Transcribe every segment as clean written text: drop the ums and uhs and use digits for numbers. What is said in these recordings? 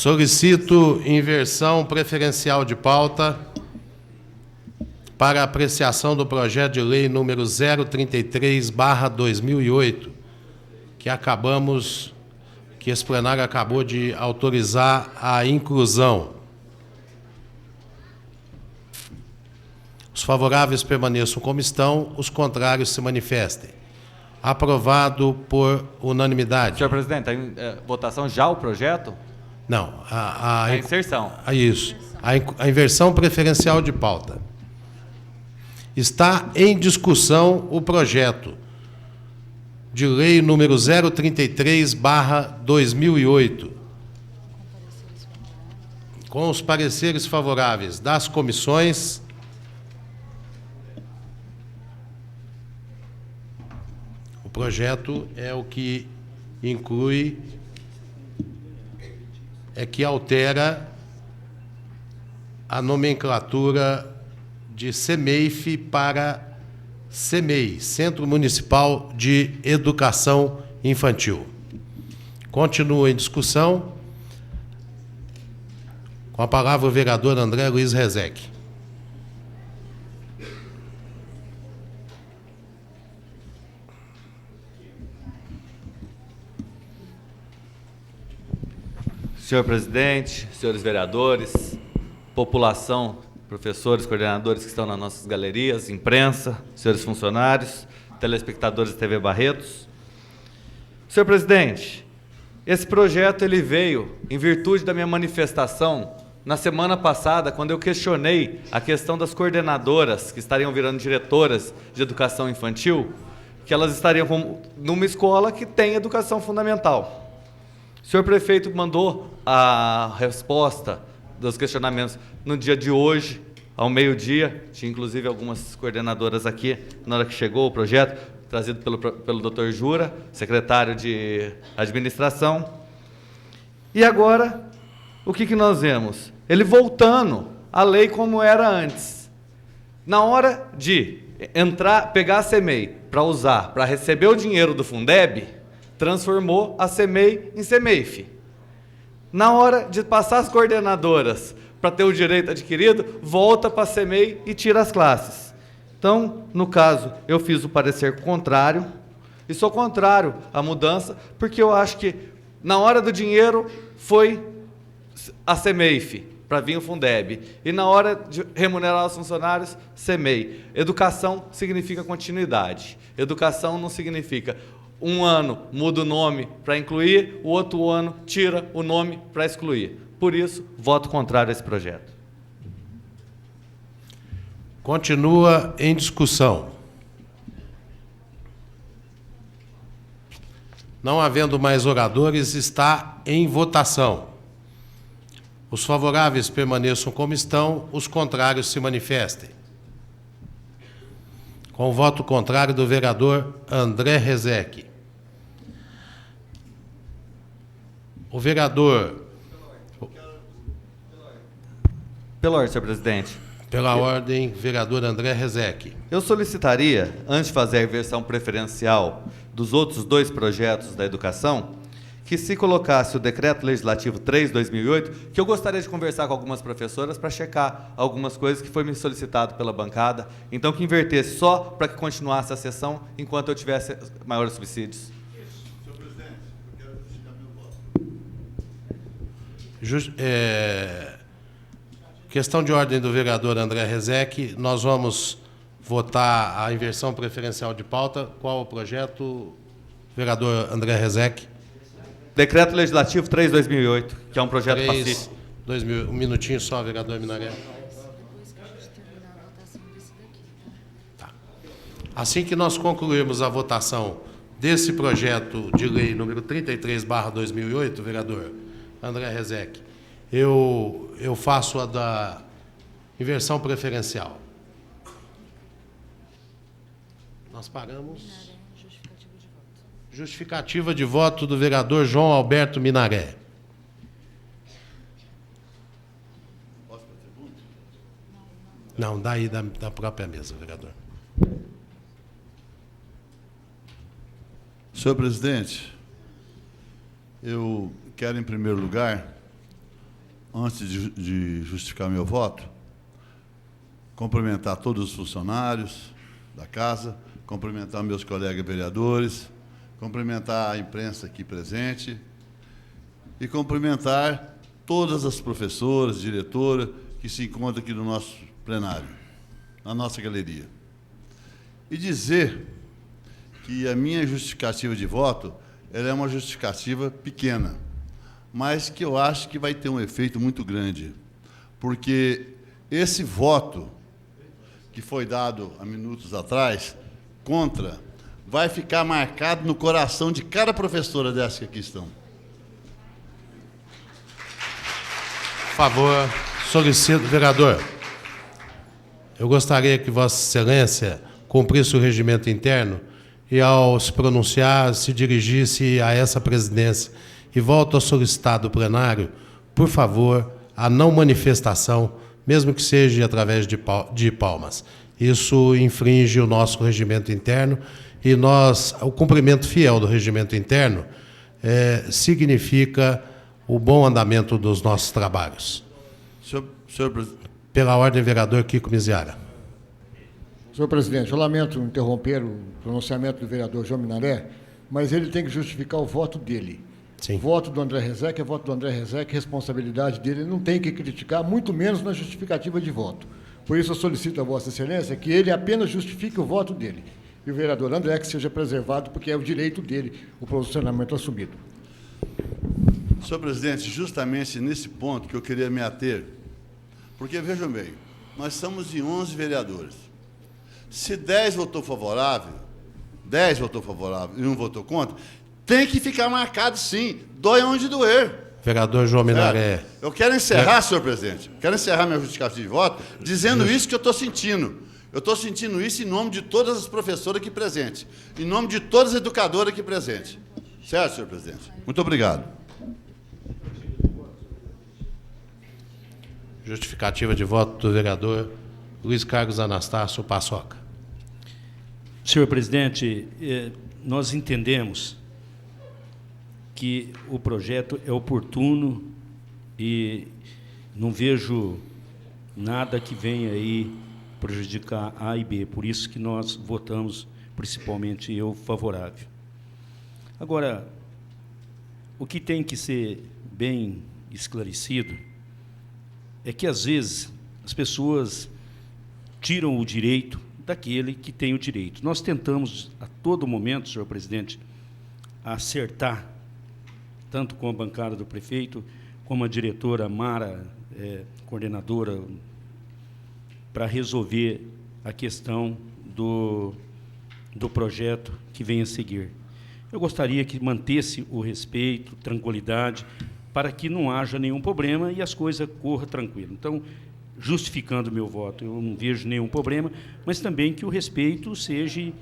Solicito inversão preferencial de pauta para apreciação do projeto de lei número 033/2008, que esse plenário acabou de autorizar a inclusão. Os favoráveis permaneçam como estão, os contrários se manifestem. Aprovado por unanimidade. Senhor presidente, está em votação já o projeto? Não, A inserção. Isso. A inversão preferencial de pauta. Está em discussão o projeto de lei número 033/2008, com os pareceres favoráveis das comissões. O projeto é o que inclui, que altera a nomenclatura de CEMEIF para CEMEI, Centro Municipal de Educação Infantil. Continua em discussão. Com a palavra o vereador André Luiz Rezec. Senhor presidente, senhores vereadores, população, professores, coordenadores que estão nas nossas galerias, imprensa, senhores funcionários, telespectadores da TV Barretos. Senhor presidente, esse projeto ele veio em virtude da minha manifestação na semana passada, quando eu questionei a questão das coordenadoras que estariam virando diretoras de educação infantil, que elas estariam numa escola que tem educação fundamental. O senhor prefeito mandou a resposta dos questionamentos no dia de hoje, ao meio-dia. Tinha inclusive algumas coordenadoras aqui na hora que chegou o projeto, trazido pelo Dr. Jura, secretário de administração. E agora, o que nós vemos? Ele voltando à lei como era antes. Na hora de pegar a CEMEI para usar, para receber o dinheiro do Fundeb, transformou a CEMEI em CEMEIF. Na hora de passar as coordenadoras para ter o direito adquirido, volta para a CEMEI e tira as classes. Então, no caso, eu fiz o parecer contrário, e sou contrário à mudança, porque eu acho que, na hora do dinheiro, foi a CEMEIF, para vir o Fundeb, e na hora de remunerar os funcionários, CEMEI. Educação significa continuidade. Educação não significa um ano muda o nome para incluir, o outro ano tira o nome para excluir. Por isso, voto contrário a esse projeto. Continua em discussão. Não havendo mais oradores, está em votação. Os favoráveis permaneçam como estão, os contrários se manifestem. Com o voto contrário do vereador André Rezec. O vereador... Pela ordem, senhor presidente. Pela ordem, vereador André Rezec. Eu solicitaria, antes de fazer a inversão preferencial dos outros dois projetos da educação, que se colocasse o Decreto Legislativo 3/2008, que eu gostaria de conversar com algumas professoras para checar algumas coisas que foi me solicitado pela bancada, então que invertesse só para que continuasse a sessão enquanto eu tivesse maiores subsídios. Senhor presidente, eu quero justificar meu voto. Questão de ordem do vereador André Rezec. Nós vamos votar a inversão preferencial de pauta. Qual o projeto, vereador André Rezec? Decreto Legislativo 3/2008, que é um projeto pacífico. 2000. Um minutinho só, vereador Minaré. Tá. Assim que nós concluirmos a votação desse projeto de lei número 33/2008, vereador André Rezec, eu faço a da inversão preferencial. Nós paramos. Justificativa de voto do vereador João Alberto Minaré. Posso fazer pergunta? Não, daí da própria mesa, vereador. Senhor presidente, eu quero, em primeiro lugar, antes de justificar meu voto, cumprimentar todos os funcionários da casa, cumprimentar meus colegas vereadores, cumprimentar a imprensa aqui presente e cumprimentar todas as professoras, diretoras que se encontram aqui no nosso plenário, na nossa galeria. E dizer que a minha justificativa de voto ela é uma justificativa pequena, mas que eu acho que vai ter um efeito muito grande, porque esse voto que foi dado há minutos atrás, contra, vai ficar marcado no coração de cada professora dessas que aqui estão. Por favor, solicito, vereador, eu gostaria que Vossa Excelência cumprisse o regimento interno e, ao se pronunciar, se dirigisse a essa presidência. E volto a solicitar do plenário, por favor, a não manifestação, mesmo que seja através de palmas. Isso infringe o nosso regimento interno e o cumprimento fiel do regimento interno significa o bom andamento dos nossos trabalhos. Senhor presidente. Pela ordem, vereador Kiko Miziara. Senhor presidente, eu lamento interromper o pronunciamento do vereador João Minaré, mas ele tem que justificar o voto dele. Sim. O voto do André Rezec é voto do André Rezec, responsabilidade dele, ele não tem que criticar, muito menos na justificativa de voto. Por isso eu solicito a Vossa Excelência que ele apenas justifique o voto dele. E o vereador André que seja preservado, porque é o direito dele o posicionamento assumido. Senhor presidente, justamente nesse ponto que eu queria me ater, porque, vejam bem, nós estamos em 11 vereadores. Se 10 votou favorável e um votou contra, tem que ficar marcado sim, dói onde doer. Vereador João Minaré. Eu quero encerrar, senhor presidente, quero encerrar minha justificativa de voto dizendo isso que eu estou sentindo. Eu estou sentindo isso em nome de todas as professoras aqui presentes, em nome de todas as educadoras aqui presentes. Certo, senhor presidente? Muito obrigado. Justificativa de voto do vereador Luiz Carlos Anastácio Paçoca. Senhor presidente, nós entendemos que o projeto é oportuno e não vejo nada que venha aí prejudicar A e B, por isso que nós votamos, principalmente eu, favorável. Agora, o que tem que ser bem esclarecido é que, às vezes, as pessoas tiram o direito daquele que tem o direito. Nós tentamos, a todo momento, senhor presidente, acertar, tanto com a bancada do prefeito, como a diretora Mara, coordenadora, para resolver a questão do projeto que vem a seguir. Eu gostaria que mantesse o respeito, tranquilidade, para que não haja nenhum problema e as coisas corram tranquilo. Então, justificando meu voto, eu não vejo nenhum problema, mas também que o respeito seja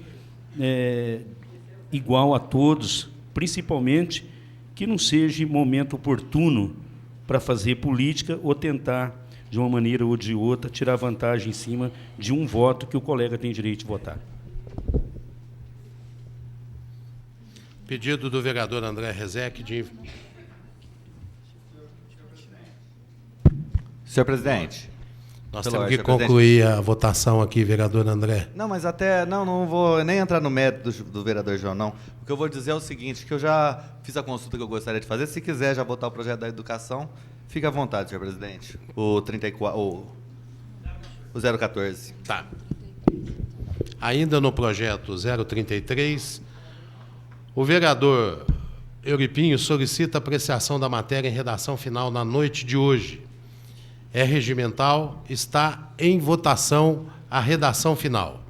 igual a todos, principalmente que não seja momento oportuno para fazer política ou tentar, de uma maneira ou de outra, tirar vantagem em cima de um voto que o colega tem direito de votar. Pedido do vereador André Rezec de... Senhor presidente. Nós Pela temos que ordem, senhor concluir a votação aqui, vereador André. Não, mas até... Não vou nem entrar no mérito do vereador João, não. O que eu vou dizer é o seguinte, que eu já fiz a consulta que eu gostaria de fazer. Se quiser já votar o projeto da educação, fique à vontade, senhor presidente. O 014. Tá. Ainda no projeto 033, o vereador Euripinho solicita apreciação da matéria em redação final na noite de hoje. É regimental, está em votação a redação final.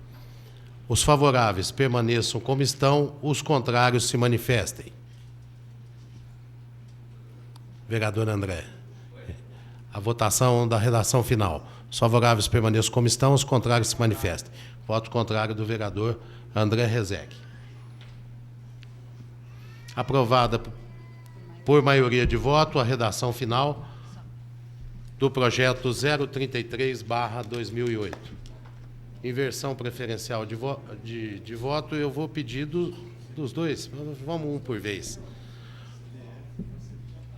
Os favoráveis permaneçam como estão, os contrários se manifestem. Vereador André, a votação da redação final. Os favoráveis permaneçam como estão, os contrários se manifestem. Voto contrário do vereador André Rezec. Aprovada por maioria de voto a redação final do projeto 033/2008. Inversão preferencial de voto, eu vou pedir dos dois. Vamos um por vez.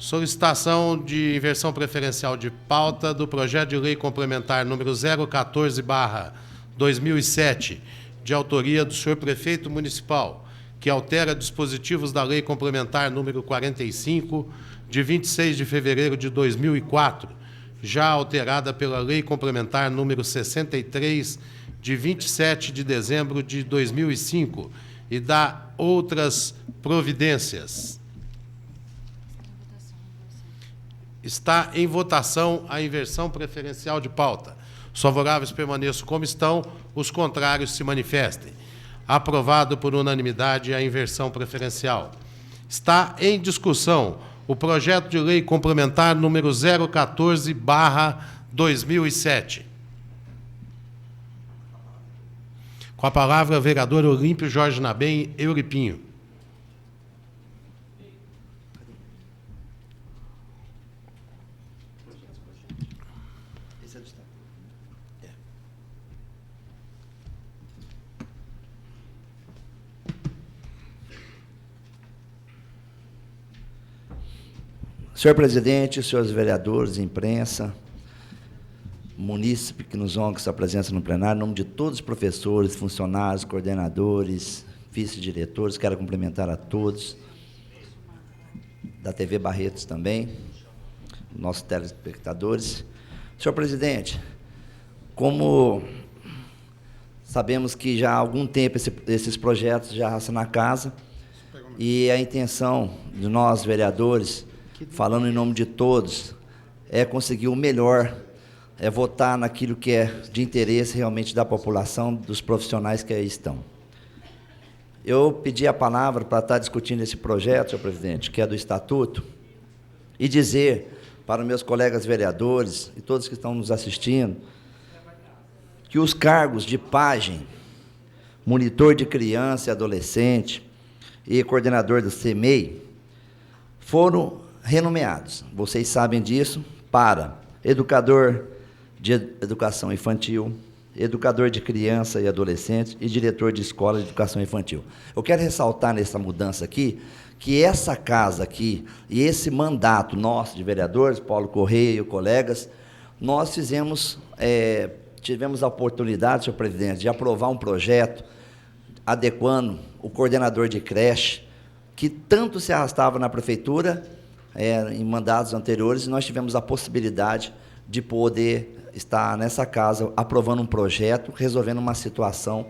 Solicitação de inversão preferencial de pauta do projeto de lei complementar número 014/2007, de autoria do senhor prefeito municipal, que altera dispositivos da lei complementar número 45, de 26 de fevereiro de 2004, já alterada pela lei complementar número 63, de 27 de dezembro de 2005, e dá outras providências. Está em votação a inversão preferencial de pauta. Os favoráveis permaneçam como estão, os contrários se manifestem. Aprovado por unanimidade a inversão preferencial. Está em discussão o projeto de lei complementar número 014/2007. Com a palavra, o vereador Olímpio Jorge Nabem Euripinho. Senhor presidente, senhores vereadores, imprensa, munícipe que nos honra com sua presença no plenário, em nome de todos os professores, funcionários, coordenadores, vice-diretores, quero cumprimentar a todos, da TV Barretos também, nossos telespectadores. Senhor presidente, como sabemos que já há algum tempo esses projetos já estão na casa, e a intenção de nós, vereadores, falando em nome de todos, é conseguir o melhor, é votar naquilo que é de interesse realmente da população, dos profissionais que aí estão. Eu pedi a palavra para estar discutindo esse projeto, senhor presidente, que é do Estatuto, e dizer para meus colegas vereadores e todos que estão nos assistindo, que os cargos de pajem, monitor de criança e adolescente e coordenador do CEMEI foram renomeados, vocês sabem disso, para educador de educação infantil, educador de criança e adolescente e diretor de escola de educação infantil. Eu quero ressaltar nessa mudança aqui, que essa casa aqui e esse mandato nosso de vereadores, Paulo Correia e colegas, nós tivemos a oportunidade, senhor presidente, de aprovar um projeto adequando o coordenador de creche, que tanto se arrastava na prefeitura, em mandatos anteriores, e nós tivemos a possibilidade de poder estar nessa casa aprovando um projeto, resolvendo uma situação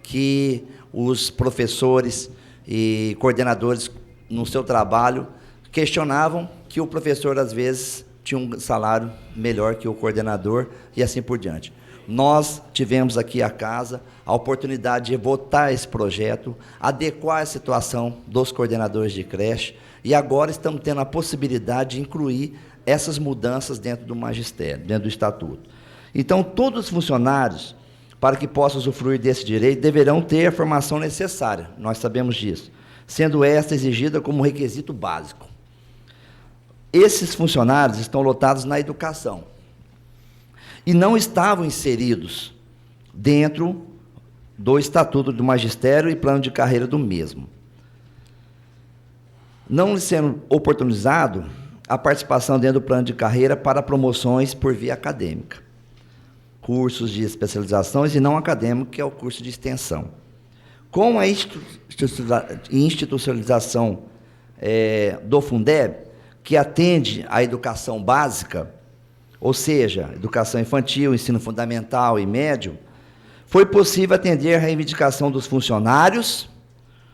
que os professores e coordenadores, no seu trabalho, questionavam que o professor, às vezes, tinha um salário melhor que o coordenador e assim por diante. Nós tivemos aqui a casa a oportunidade de votar esse projeto, adequar a situação dos coordenadores de creche, e agora estamos tendo a possibilidade de incluir essas mudanças dentro do magistério, dentro do estatuto. Então, todos os funcionários, para que possam usufruir desse direito, deverão ter a formação necessária, nós sabemos disso, sendo esta exigida como requisito básico. Esses funcionários estão lotados na educação e não estavam inseridos dentro do Estatuto do Magistério e plano de carreira do mesmo. Não sendo oportunizado a participação dentro do plano de carreira para promoções por via acadêmica, cursos de especializações e não acadêmico, que é o curso de extensão. Com a institucionalização do Fundeb, que atende à educação básica, ou seja, educação infantil, ensino fundamental e médio, foi possível atender a reivindicação dos funcionários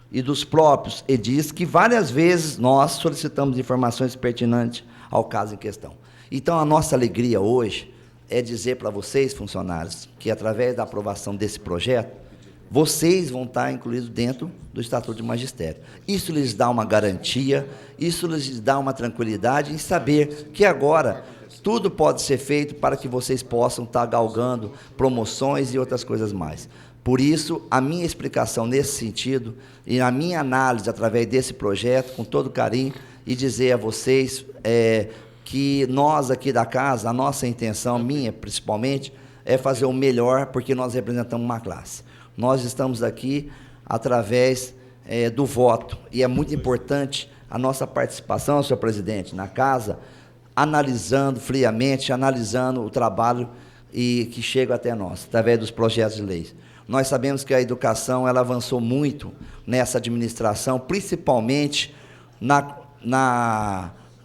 e dos próprios edis, que várias vezes nós solicitamos informações pertinentes ao caso em questão. Então, a nossa alegria hoje é dizer para vocês, funcionários, que através da aprovação desse projeto, vocês vão estar incluídos dentro do Estatuto de Magistério. Isso lhes dá uma garantia, isso lhes dá uma tranquilidade em saber que agora tudo pode ser feito para que vocês possam estar galgando promoções e outras coisas mais. Por isso, a minha explicação nesse sentido, e a minha análise através desse projeto, com todo carinho, e dizer a vocês que nós aqui da casa, a nossa intenção, minha principalmente, é fazer o melhor, porque nós representamos uma classe. Nós estamos aqui através do voto, e é muito importante a nossa participação, senhor presidente, na casa, analisando friamente, analisando o trabalho que chega até nós, através dos projetos de lei. Nós sabemos que a educação ela avançou muito nessa administração, principalmente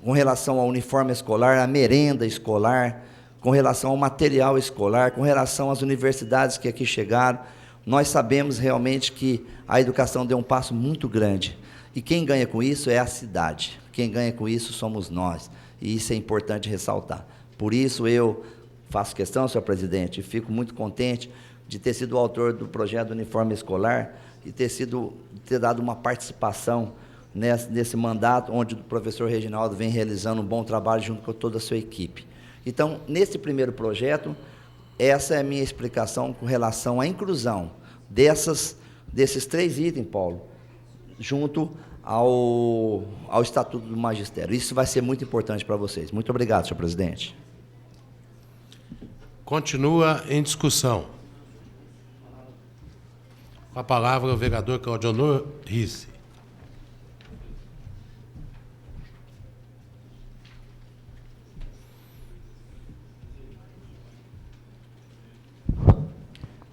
com relação ao uniforme escolar, à merenda escolar, com relação ao material escolar, com relação às universidades que aqui chegaram. Nós sabemos realmente que a educação deu um passo muito grande. E quem ganha com isso é a cidade. Quem ganha com isso somos nós. E isso é importante ressaltar. Por isso eu faço questão, senhor presidente, e fico muito contente de ter sido o autor do projeto do uniforme escolar e ter dado uma participação nesse mandato, onde o professor Reginaldo vem realizando um bom trabalho junto com toda a sua equipe. Então, nesse primeiro projeto, essa é a minha explicação com relação à inclusão desses 3 itens, Paulo, junto ao Estatuto do Magistério. Isso vai ser muito importante para vocês. Muito obrigado, senhor presidente. Continua em discussão. Com a palavra o vereador Claudionor Risse.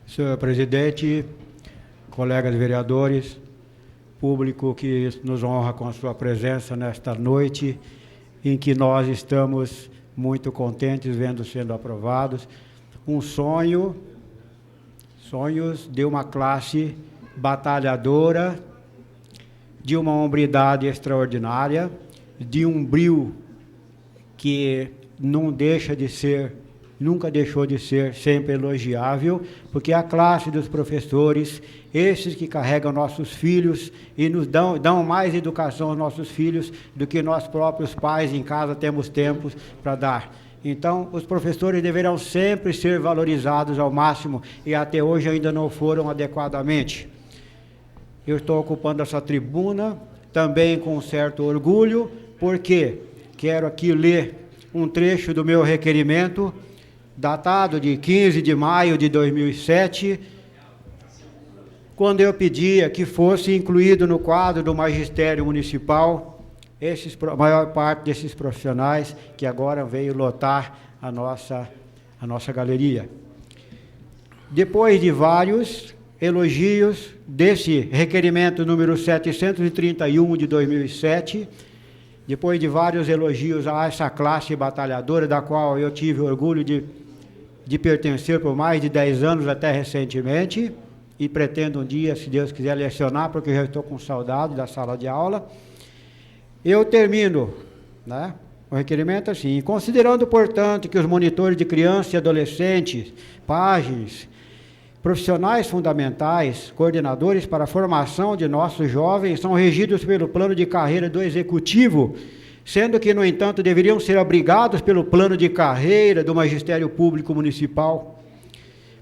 Senhor presidente, colegas vereadores, público que nos honra com a sua presença nesta noite, em que nós estamos muito contentes vendo sendo aprovados sonhos de uma classe batalhadora, de uma hombridade extraordinária, de um brio que não deixa de ser, nunca deixou de ser sempre elogiável, porque a classe dos professores, esses que carregam nossos filhos e nos dão mais educação aos nossos filhos do que nós próprios pais em casa temos tempo para dar. Então, os professores deverão sempre ser valorizados ao máximo e até hoje ainda não foram adequadamente. Eu estou ocupando essa tribuna também com um certo orgulho, porque quero aqui ler um trecho do meu requerimento, datado de 15 de maio de 2007, quando eu pedia que fosse incluído no quadro do magistério municipal a maior parte desses profissionais que agora veio lotar a nossa galeria. Depois de vários elogios desse requerimento número 731 de 2007, depois de vários elogios a essa classe batalhadora, da qual eu tive orgulho de pertencer por mais de 10 anos até recentemente, e pretendo um dia, se Deus quiser, lecionar, porque eu já estou com saudade da sala de aula. Eu termino, né, o requerimento assim: considerando, portanto, que os monitores de crianças e adolescentes, pajens, profissionais fundamentais, coordenadores para a formação de nossos jovens são regidos pelo plano de carreira do Executivo, sendo que, no entanto, deveriam ser abrigados pelo plano de carreira do Magistério Público Municipal.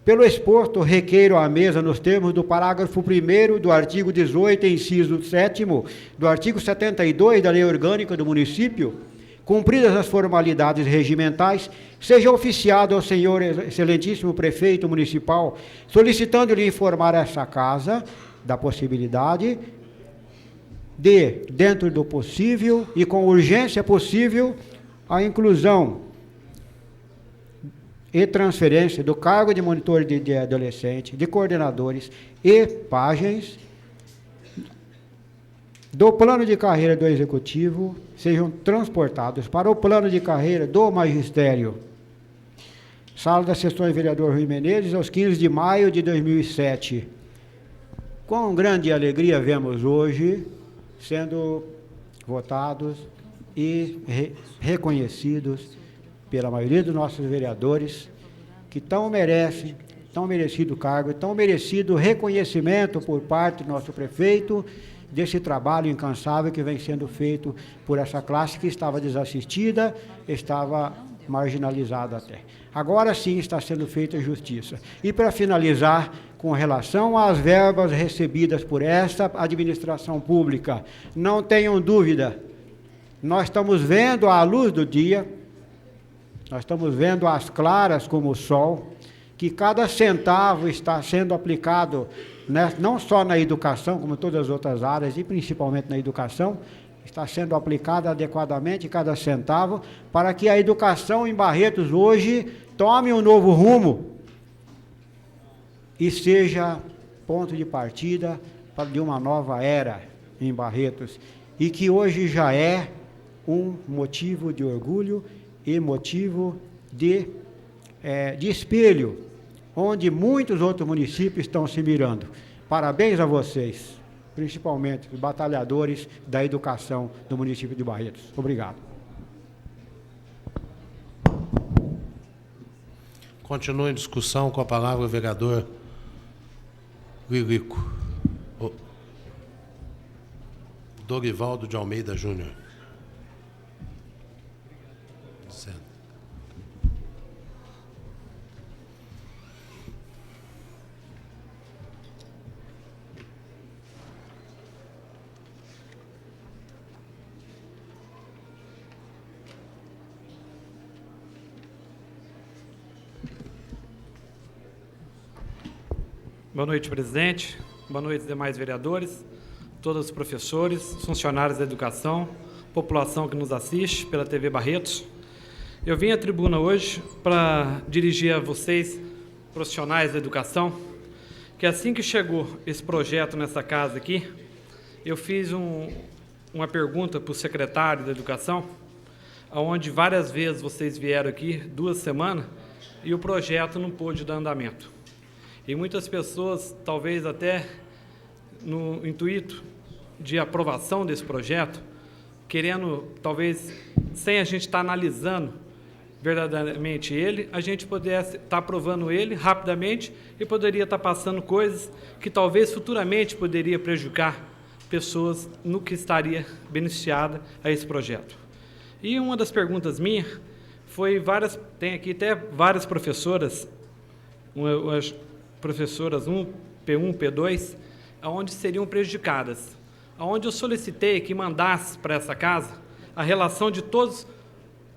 Pelo exposto, requeiro à mesa, nos termos do parágrafo 1º do artigo 18, inciso 7º, do artigo 72 da Lei Orgânica do Município, cumpridas as formalidades regimentais, seja oficiado ao senhor excelentíssimo prefeito municipal, solicitando-lhe informar essa casa da possibilidade de, dentro do possível e com urgência possível, a inclusão e transferência do cargo de monitor de adolescente, de coordenadores e pajens do plano de carreira do Executivo sejam transportados para o plano de carreira do Magistério. Sala das Sessões, vereador Rui Menezes, aos 15 de maio de 2007. Com grande alegria vemos hoje sendo votados e reconhecidos pela maioria dos nossos vereadores, que tão merecem, tão merecido cargo, tão merecido reconhecimento por parte do nosso prefeito, desse trabalho incansável que vem sendo feito por essa classe que estava desassistida, estava marginalizada até. Agora sim está sendo feita justiça. E para finalizar, com relação às verbas recebidas por esta administração pública, não tenham dúvida, nós estamos vendo à luz do dia, nós estamos vendo às claras como o sol, que cada centavo está sendo aplicado, né, não só na educação, como em todas as outras áreas, e principalmente na educação, está sendo aplicada adequadamente cada centavo para que a educação em Barretos hoje tome um novo rumo e seja ponto de partida de uma nova era em Barretos, e que hoje já é um motivo de orgulho e motivo de espelho, onde muitos outros municípios estão se mirando. Parabéns a vocês, principalmente os batalhadores da educação do município de Barretos. Obrigado. Continua em discussão, com a palavra o vereador Lilico. Dorivaldo de Almeida Júnior. Boa noite, presidente. Boa noite, demais vereadores, todos os professores, funcionários da educação, população que nos assiste pela TV Barretos. Eu vim à tribuna hoje para dirigir a vocês, profissionais da educação, que assim que chegou esse projeto nessa casa aqui, eu fiz uma pergunta para o secretário da educação, onde várias vezes vocês vieram aqui, 2 semanas, e o projeto não pôde dar andamento. E muitas pessoas, talvez até no intuito de aprovação desse projeto, querendo, talvez, sem a gente estar analisando verdadeiramente ele, a gente pudesse estar aprovando ele rapidamente e poderia estar passando coisas que talvez futuramente poderia prejudicar pessoas no que estaria beneficiada a esse projeto. E uma das perguntas minhas foi tem aqui até várias professoras, professoras 1, P1, P2, onde seriam prejudicadas, onde eu solicitei que mandasse para essa casa a relação de todos os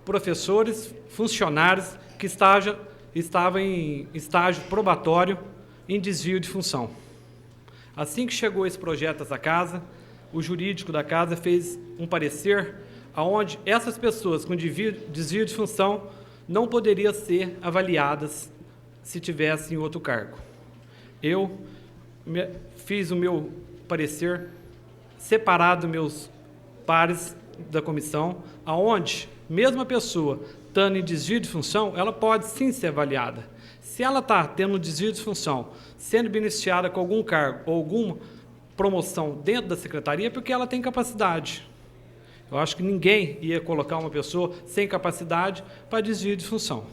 professores, funcionários que estavam em estágio probatório em desvio de função. Assim que chegou esse projeto a essa casa, o jurídico da casa fez um parecer onde essas pessoas com desvio de função não poderiam ser avaliadas se tivessem outro cargo. Eu fiz o meu parecer separado dos meus pares da comissão, aonde mesmo a pessoa estando em desvio de função, ela pode sim ser avaliada. Se ela está tendo um desvio de função, sendo beneficiada com algum cargo ou alguma promoção dentro da secretaria, é porque ela tem capacidade. Eu acho que ninguém ia colocar uma pessoa sem capacidade para desvio de função.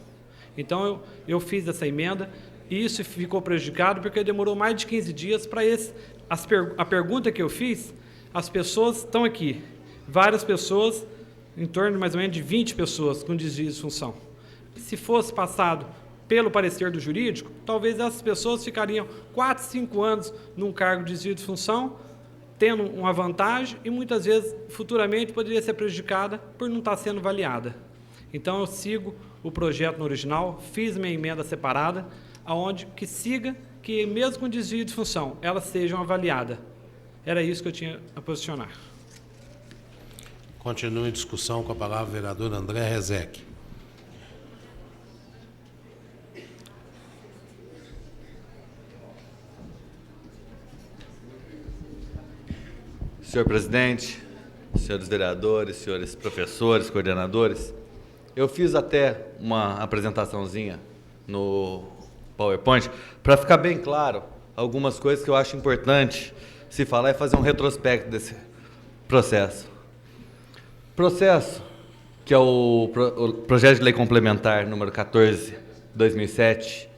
Então, eu fiz essa emenda e isso ficou prejudicado porque demorou mais de 15 dias para a pergunta que eu fiz, as pessoas estão aqui, várias pessoas, em torno de mais ou menos de 20 pessoas com desvio de função. Se fosse passado pelo parecer do jurídico, talvez essas pessoas ficariam 4, 5 anos num cargo de desvio de função, tendo uma vantagem e muitas vezes, futuramente, poderia ser prejudicada por não estar sendo avaliada. Então, eu sigo o projeto no original, fiz minha emenda separada, aonde que siga que, mesmo com desvio de função, elas sejam avaliadas. Era isso que eu tinha a posicionar. Continua em discussão, com a palavra o vereador André Rezec. Senhor presidente, senhores vereadores, senhores professores, coordenadores, eu fiz até uma apresentaçãozinha no PowerPoint para ficar bem claro algumas coisas que eu acho importante se falar e fazer um retrospecto desse processo. Processo, que é o projeto de lei complementar número 14, 2007,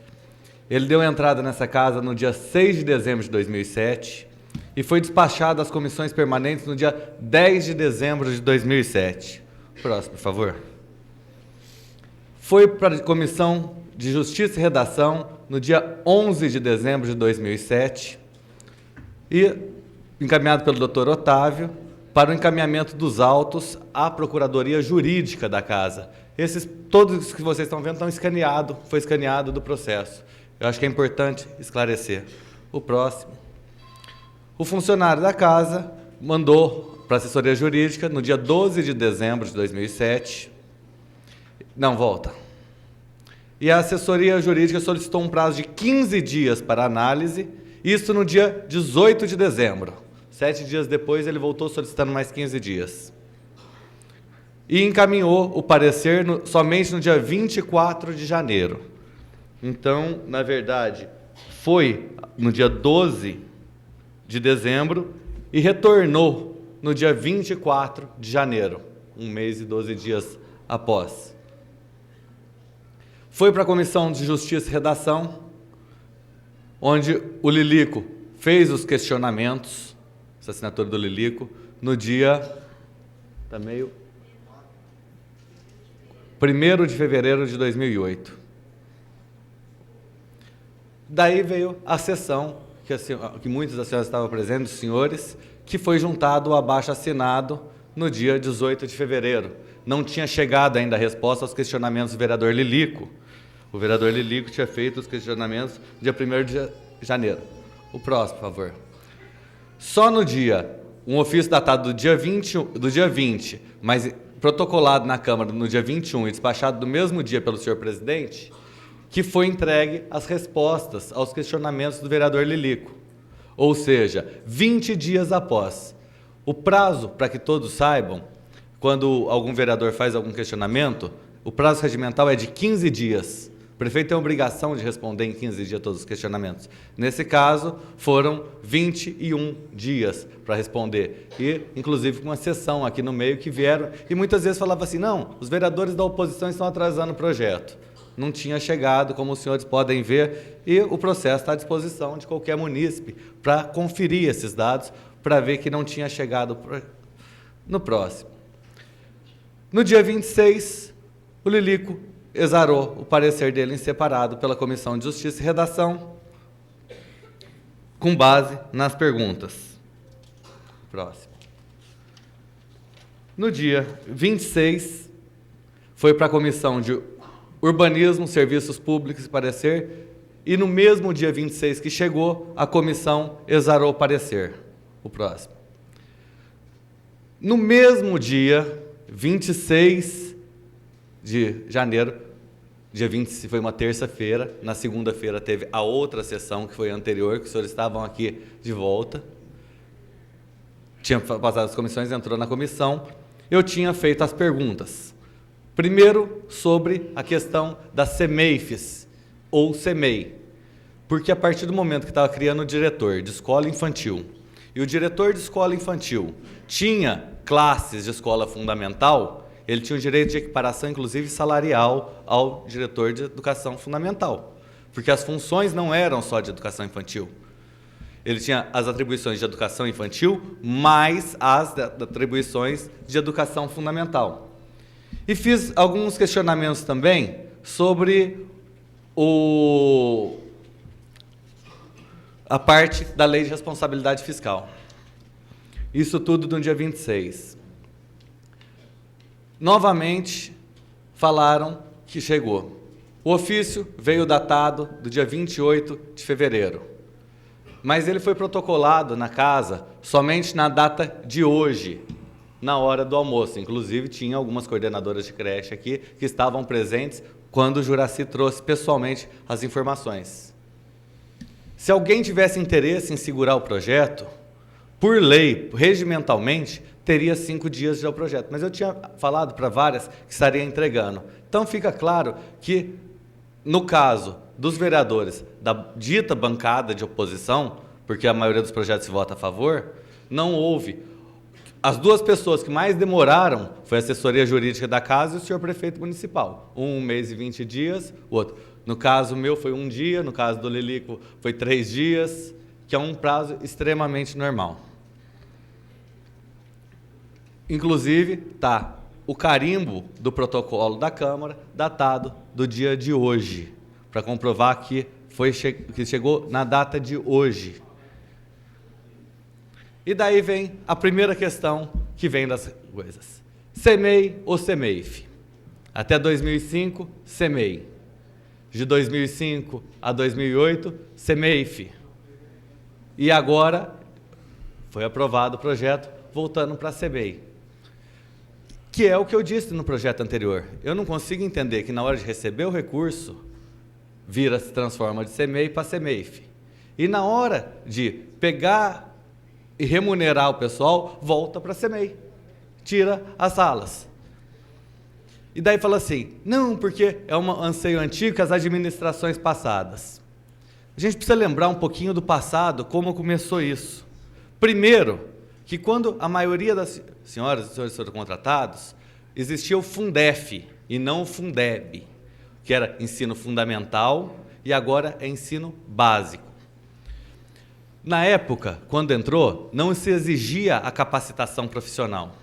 ele deu entrada nessa casa no dia 6 de dezembro de 2007 e foi despachado às comissões permanentes no dia 10 de dezembro de 2007. Próximo, por favor. Foi para a Comissão de Justiça e Redação no dia 11 de dezembro de 2007 e encaminhado pelo Dr. Otávio para o encaminhamento dos autos à Procuradoria Jurídica da Casa. Todos que vocês estão vendo estão escaneados, foi escaneado do processo. Eu acho que é importante esclarecer. O próximo. O funcionário da casa mandou para a assessoria jurídica no dia 12 de dezembro de 2007. Não, volta. E a assessoria jurídica solicitou um prazo de 15 dias para análise, isso no dia 18 de dezembro. 7 dias depois, ele voltou solicitando mais 15 dias. E encaminhou o parecer somente no dia 24 de janeiro. Então, na verdade, foi no dia 12 de dezembro e retornou no dia 24 de janeiro, 1 mês e 12 dias após. Foi para a Comissão de Justiça e Redação, onde o Lilico fez os questionamentos, essa assinatura do Lilico, no dia 1º de fevereiro de 2008. Daí veio a sessão, que muitos das senhoras estavam presentes, os senhores, que foi juntado o abaixo-assinado no dia 18 de fevereiro. Não tinha chegado ainda a resposta aos questionamentos do vereador Lilico. O vereador Lilico tinha feito os questionamentos dia 1º de janeiro. O próximo, por favor. Só no dia, um ofício datado do dia 20, mas protocolado na Câmara no dia 21 e despachado no mesmo dia pelo senhor presidente, que foi entregue as respostas aos questionamentos do vereador Lilico. Ou seja, 20 dias após. O prazo, para que todos saibam, quando algum vereador faz algum questionamento, o prazo regimental é de 15 dias. O prefeito tem a obrigação de responder em 15 dias todos os questionamentos. Nesse caso, foram 21 dias para responder. E, inclusive, com uma sessão aqui no meio que vieram, e muitas vezes falavam assim, não, os vereadores da oposição estão atrasando o projeto. Não tinha chegado, como os senhores podem ver, e o processo está à disposição de qualquer munícipe para conferir esses dados, para ver que não tinha chegado no próximo. No dia 26, o Lilico exarou o parecer dele em separado pela Comissão de Justiça e Redação, com base nas perguntas. Próximo. No dia 26, foi para a Comissão de Urbanismo, Serviços Públicos e Parecer, e no mesmo dia 26 que chegou, a comissão exarou o parecer. O próximo. No mesmo dia, 26 de janeiro, dia 20 foi uma terça-feira, na segunda-feira teve a outra sessão, que foi a anterior, que os senhores estavam aqui de volta. Tinha passado as comissões, entrou na comissão, eu tinha feito as perguntas. Primeiro, sobre a questão das CEMEIFs, ou CEMEI, porque a partir do momento que estava criando o diretor de escola infantil, e o diretor de escola infantil tinha classes de escola fundamental, ele tinha o direito de equiparação, inclusive salarial, ao diretor de educação fundamental, porque as funções não eram só de educação infantil. Ele tinha as atribuições de educação infantil, mais as atribuições de educação fundamental. E fiz alguns questionamentos também sobre a parte da Lei de Responsabilidade Fiscal. Isso tudo no dia 26. Novamente, falaram que chegou. O ofício veio datado do dia 28 de fevereiro. Mas ele foi protocolado na casa somente na data de hoje, na hora do almoço. Inclusive, tinha algumas coordenadoras de creche aqui que estavam presentes quando o Juraci trouxe pessoalmente as informações. Se alguém tivesse interesse em segurar o projeto, por lei, regimentalmente, teria 5 dias de o projeto. Mas eu tinha falado para várias que estaria entregando. Então, fica claro que, no caso dos vereadores da dita bancada de oposição, porque a maioria dos projetos se vota a favor, não houve. As duas pessoas que mais demoraram foi a assessoria jurídica da casa e o senhor prefeito municipal. 1 mês e 20 dias, o outro. No caso meu foi 1 dia, no caso do Lilico foi 3 dias, que é um prazo extremamente normal. Inclusive, tá o carimbo do protocolo da Câmara datado do dia de hoje, para comprovar que chegou na data de hoje. E daí vem a primeira questão que vem das coisas. CEMEI ou CEMEIF? Até 2005, CEMEI. De 2005 a 2008, CEMEIF. E agora foi aprovado o projeto voltando para a CEMEI. Que é o que eu disse no projeto anterior. Eu não consigo entender que na hora de receber o recurso, se transforma de CEMEI para CEMEIF. E na hora de pegar e remunerar o pessoal, volta para a CEMEI. Tira as salas. E daí fala assim, não, porque é um anseio antigo que as administrações passadas. A gente precisa lembrar um pouquinho do passado, como começou isso. Primeiro, que quando a maioria das senhoras e senhores foram contratados, existia o Fundef e não o Fundeb, que era ensino fundamental e agora é ensino básico. Na época, quando entrou, não se exigia a capacitação profissional.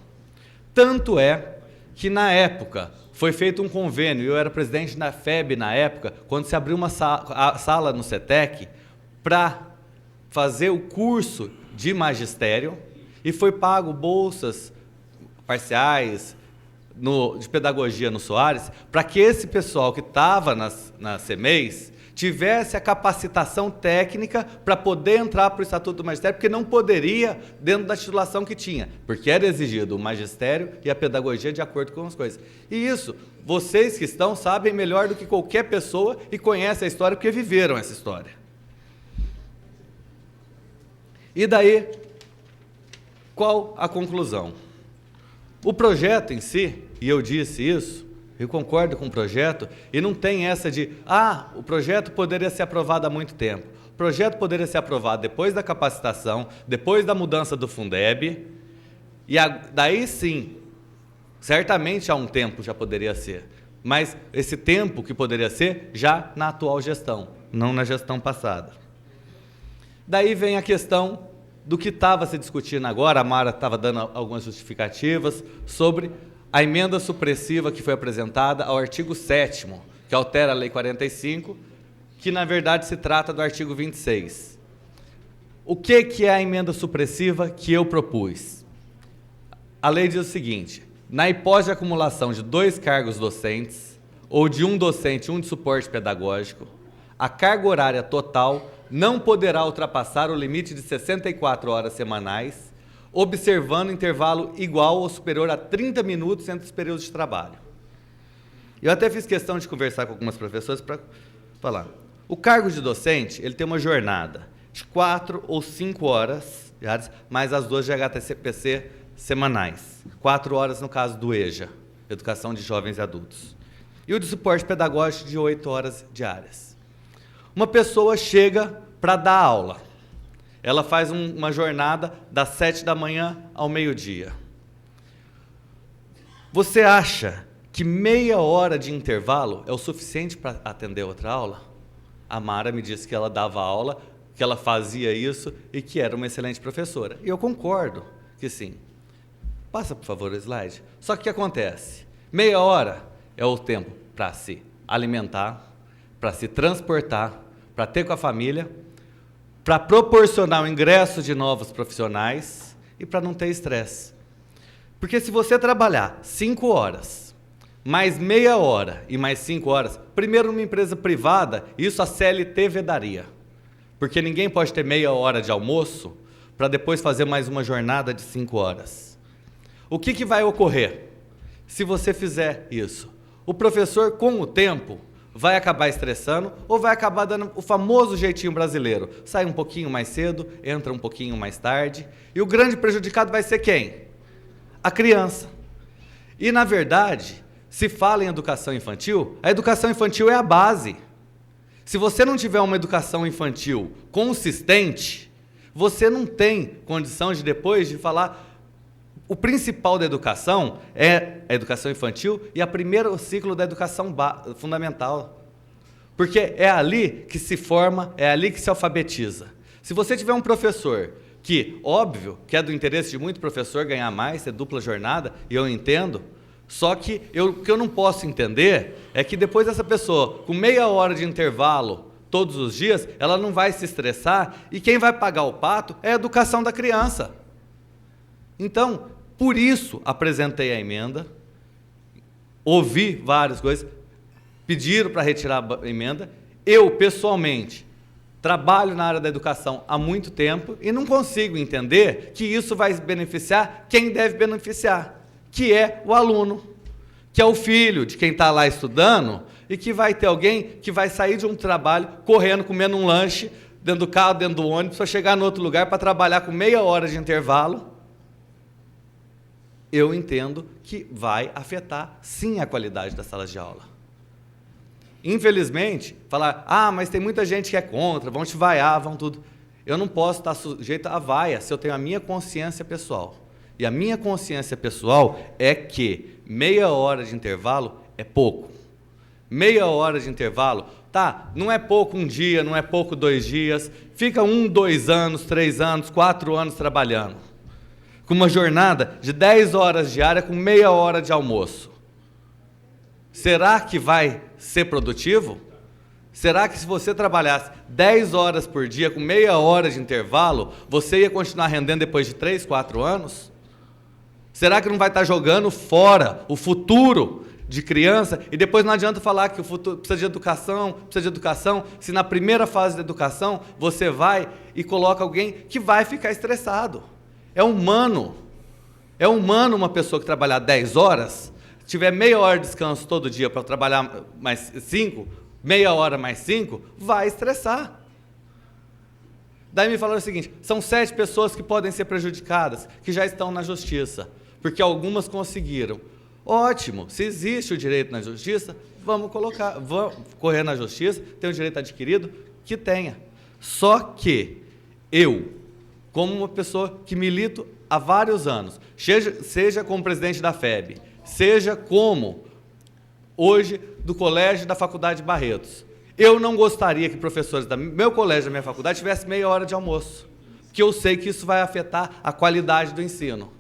Tanto é que, na época, foi feito um convênio, eu era presidente da FEB na época, quando se abriu uma sala no CETEC para fazer o curso de magistério e foi pago bolsas parciais de pedagogia no Soares, para que esse pessoal que estava nas CEMEIs tivesse a capacitação técnica para poder entrar para o Estatuto do Magistério, porque não poderia dentro da titulação que tinha, porque era exigido o magistério e a pedagogia de acordo com as coisas. E isso, vocês que estão sabem melhor do que qualquer pessoa e conhecem a história, porque viveram essa história. E daí, qual a conclusão? O projeto em si, e eu disse isso, eu concordo com o projeto, e não tem essa de, o projeto poderia ser aprovado há muito tempo. O projeto poderia ser aprovado depois da capacitação, depois da mudança do Fundeb, e daí sim, certamente há um tempo já poderia ser, mas esse tempo que poderia ser já na atual gestão, não na gestão passada. Daí vem a questão do que estava se discutindo agora, a Mara estava dando algumas justificativas sobre a emenda supressiva que foi apresentada ao artigo 7º, que altera a Lei 45, que na verdade se trata do artigo 26. O que é a emenda supressiva que eu propus? A lei diz o seguinte, na hipótese de acumulação de 2 cargos docentes, ou de um docente e um de suporte pedagógico, a carga horária total não poderá ultrapassar o limite de 64 horas semanais, observando intervalo igual ou superior a 30 minutos entre os períodos de trabalho. Eu até fiz questão de conversar com algumas professoras para falar. O cargo de docente, ele tem uma jornada de 4 ou 5 horas diárias, mais as 2 de HTCPC semanais. 4 horas no caso do EJA, Educação de Jovens e Adultos. E o de suporte pedagógico de 8 horas diárias. Uma pessoa chega para dar aula. Ela faz uma jornada das 7 da manhã ao meio-dia. Você acha que meia hora de intervalo é o suficiente para atender outra aula? A Mara me disse que ela dava aula, que ela fazia isso e que era uma excelente professora. E eu concordo que sim. Passa, por favor, o slide. Só que o que acontece? Meia hora é o tempo para se alimentar, para se transportar, para ter com a família, para proporcionar o ingresso de novos profissionais e para não ter estresse. Porque se você trabalhar 5 horas, mais meia hora e mais 5 horas, primeiro numa empresa privada, isso a CLT vedaria. Porque ninguém pode ter meia hora de almoço para depois fazer mais uma jornada de 5 horas. O que vai ocorrer se você fizer isso? O professor, com o tempo, vai acabar estressando ou vai acabar dando o famoso jeitinho brasileiro. Sai um pouquinho mais cedo, entra um pouquinho mais tarde. E o grande prejudicado vai ser quem? A criança. E, na verdade, se fala em educação infantil, a educação infantil é a base. Se você não tiver uma educação infantil consistente, você não tem condição de depois de falar... O principal da educação é a educação infantil e o primeiro ciclo da educação fundamental. Porque é ali que se forma, é ali que se alfabetiza. Se você tiver um professor que, óbvio, que é do interesse de muito professor ganhar mais, ter dupla jornada, e eu entendo, só que o que eu não posso entender é que depois essa pessoa, com meia hora de intervalo todos os dias, ela não vai se estressar e quem vai pagar o pato é a educação da criança. Então, por isso apresentei a emenda, ouvi várias coisas, pediram para retirar a emenda, eu, pessoalmente, trabalho na área da educação há muito tempo e não consigo entender que isso vai beneficiar quem deve beneficiar, que é o aluno, que é o filho de quem está lá estudando e que vai ter alguém que vai sair de um trabalho correndo, comendo um lanche, dentro do carro, dentro do ônibus, para chegar no outro lugar para trabalhar com meia hora de intervalo. Eu entendo que vai afetar, sim, a qualidade das salas de aula. Infelizmente, falar, mas tem muita gente que é contra, vão te vaiar, vão tudo. Eu não posso estar sujeito a vaia se eu tenho a minha consciência pessoal. E a minha consciência pessoal é que meia hora de intervalo é pouco. Meia hora de intervalo, não é pouco um dia, não é pouco 2 dias, fica 1, 2 anos, 3 anos, 4 anos trabalhando. Com uma jornada de 10 horas diárias com meia hora de almoço. Será que vai ser produtivo? Será que se você trabalhasse 10 horas por dia com meia hora de intervalo, você ia continuar rendendo depois de 3, 4 anos? Será que não vai estar jogando fora o futuro de criança? E depois não adianta falar que o futuro precisa de educação, se na primeira fase da educação você vai e coloca alguém que vai ficar estressado. É humano uma pessoa que trabalhar 10 horas, tiver meia hora de descanso todo dia para trabalhar mais 5, meia hora mais 5, vai estressar. Daí me falaram o seguinte, são 7 pessoas que podem ser prejudicadas, que já estão na justiça, porque algumas conseguiram. Ótimo, se existe o direito na justiça, vamos correr na justiça, tem o direito adquirido, que tenha. Só que eu, como uma pessoa que milito há vários anos, seja como presidente da FEB, seja como hoje do colégio da Faculdade de Barretos, eu não gostaria que professores do meu colégio, da minha faculdade, tivessem meia hora de almoço, porque eu sei que isso vai afetar a qualidade do ensino.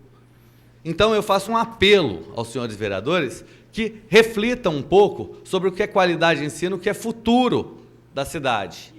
Então, eu faço um apelo aos senhores vereadores que reflitam um pouco sobre o que é qualidade de ensino, o que é futuro da cidade.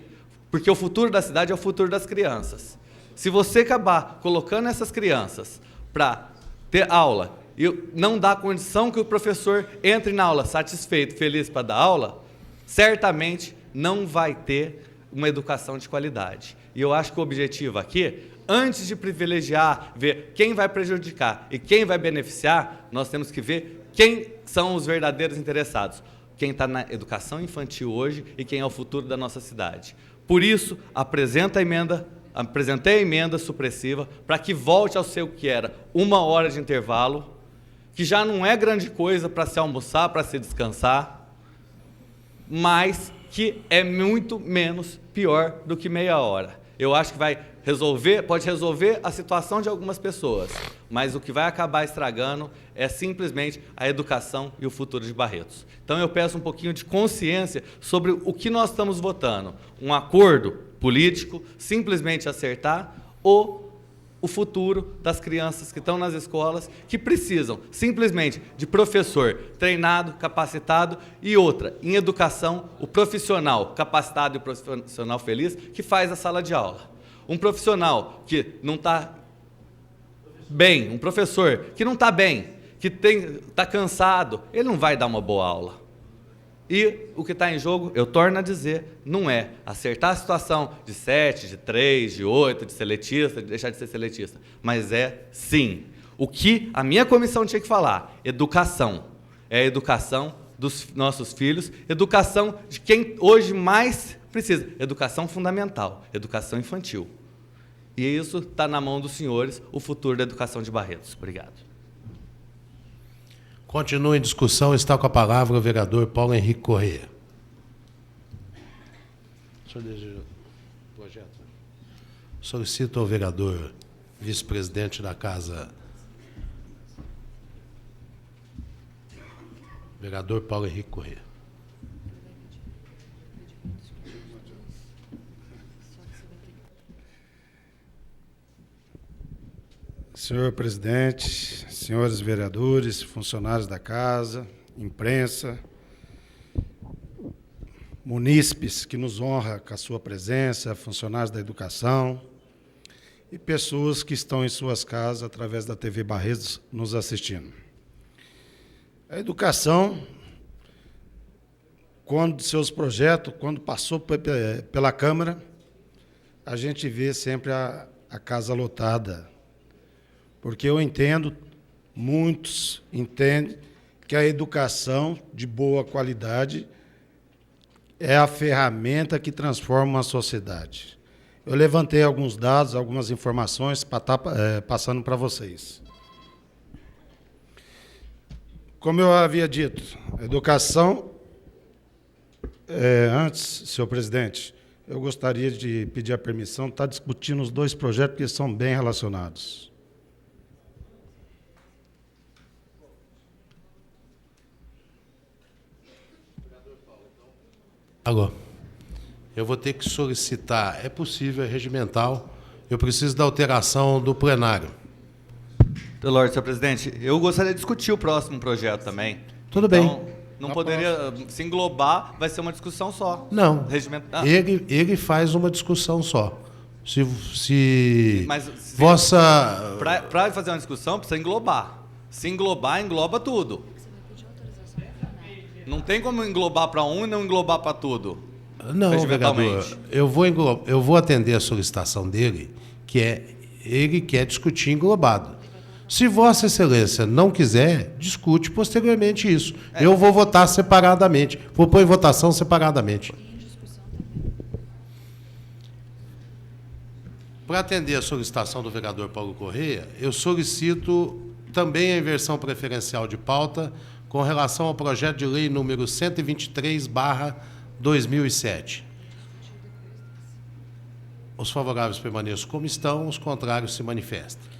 Porque o futuro da cidade é o futuro das crianças. Se você acabar colocando essas crianças para ter aula e não dar condição que o professor entre na aula satisfeito, feliz para dar aula, certamente não vai ter uma educação de qualidade. E eu acho que o objetivo aqui, antes de privilegiar, ver quem vai prejudicar e quem vai beneficiar, nós temos que ver quem são os verdadeiros interessados. Quem está na educação infantil hoje e quem é o futuro da nossa cidade. Por isso, apresentei a emenda supressiva para que volte ao seu que era 1 hora de intervalo, que já não é grande coisa para se almoçar, para se descansar, mas que é muito menos pior do que meia hora. Eu acho que pode resolver a situação de algumas pessoas, mas o que vai acabar estragando é simplesmente a educação e o futuro de Barretos. Então eu peço um pouquinho de consciência sobre o que nós estamos votando. Um acordo político, simplesmente acertar, ou o futuro das crianças que estão nas escolas, que precisam simplesmente de professor treinado, capacitado, e outra, em educação, o profissional capacitado e o profissional feliz que faz a sala de aula. Um profissional que não está bem, um professor que não está bem, que está cansado, ele não vai dar uma boa aula. E o que está em jogo, eu torno a dizer, não é acertar a situação de 7, de 3, de 8, de seletista, de deixar de ser seletista, mas é, sim, o que a minha comissão tinha que falar, educação. É a educação dos nossos filhos, educação de quem hoje mais precisa, educação fundamental, educação infantil. E isso está na mão dos senhores, o futuro da educação de Barretos. Obrigado. Continua em discussão, está com a palavra o vereador Paulo Henrique Corrêa. O senhor deseja projeto? Solicito ao vereador vice-presidente da Casa, vereador Paulo Henrique Corrêa. Senhor presidente, senhores vereadores, funcionários da casa, imprensa, munícipes que nos honra com a sua presença, funcionários da educação e pessoas que estão em suas casas através da TV Barretos nos assistindo. A educação, quando seus projetos, quando passou pela Câmara, a gente vê sempre a casa lotada. Porque eu entendo, muitos entendem, que a educação de boa qualidade é a ferramenta que transforma uma sociedade. Eu levantei alguns dados, algumas informações para estar passando para vocês. Como eu havia dito, a educação... antes, senhor presidente, eu gostaria de pedir a permissão de estar discutindo os dois projetos, porque são bem relacionados. Agora, eu vou ter que solicitar, é possível, é regimental, eu preciso da alteração do plenário. Lorde, senhor presidente, eu gostaria de discutir o próximo projeto também. Tudo bem. Então, não poderia se englobar, vai ser uma discussão só. Não, Regimental. ele faz uma discussão só. Se Mas vossa... Para fazer uma discussão, precisa englobar. Se englobar, engloba tudo. Não tem como englobar para um e não englobar para tudo. Não, vereador, eu vou atender a solicitação dele, que é ele quer discutir englobado. Se Vossa Excelência não quiser, discute posteriormente isso. Eu vou votar separadamente, vou pôr em votação separadamente. Para atender a solicitação do vereador Paulo Correia, eu solicito também a inversão preferencial de pauta com relação ao projeto de lei número 123/2007. Os favoráveis permaneçam como estão, os contrários se manifestem.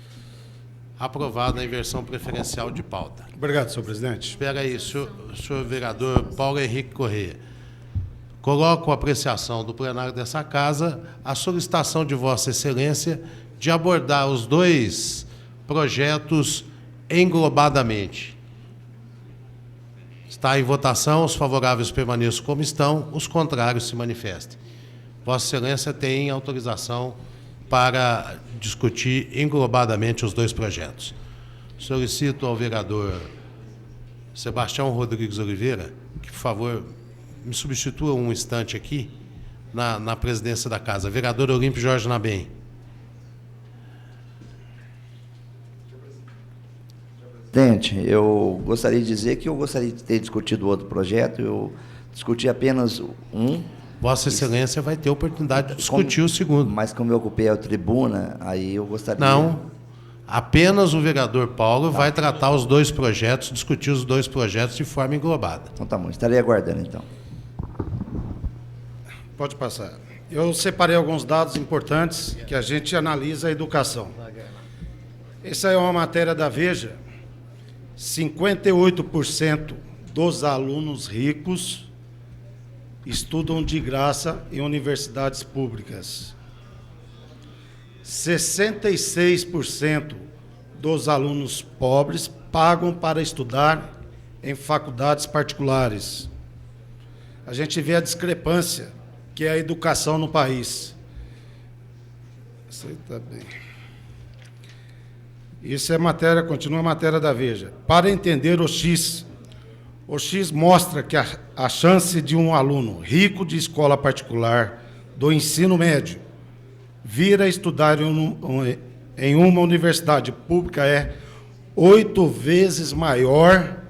Aprovado a inversão preferencial de pauta. Obrigado, senhor presidente. Espera aí, senhor vereador Paulo Henrique Correia. Coloco a apreciação do plenário dessa casa a solicitação de Vossa Excelência de abordar os dois projetos englobadamente. Está em votação, os favoráveis permaneçam como estão, os contrários se manifestem. Vossa Excelência tem autorização para discutir englobadamente os dois projetos. Solicito ao vereador Sebastião Rodrigues Oliveira que, por favor, me substitua um instante aqui na presidência da casa. Vereador Olímpio Jorge Nabem. Presidente, eu gostaria de dizer que eu gostaria de ter discutido outro projeto, eu discuti apenas um. Vossa Excelência vai ter a oportunidade de discutir o segundo. Mas como eu ocupei a tribuna, aí eu gostaria... Não, apenas o vereador Paulo vai tratar os dois projetos, discutir os dois projetos de forma englobada. Então tá bom, estarei aguardando então. Pode passar. Eu separei alguns dados importantes que a gente analisa a educação. Essa é uma matéria da Veja. 58% dos alunos ricos estudam de graça em universidades públicas. 66% dos alunos pobres pagam para estudar em faculdades particulares. A gente vê a discrepância que é a educação no país. Aceita bem. Isso é matéria, continua a matéria da Veja. Para entender o X mostra que a chance de um aluno rico de escola particular do ensino médio vir a estudar em uma universidade pública é 8 vezes maior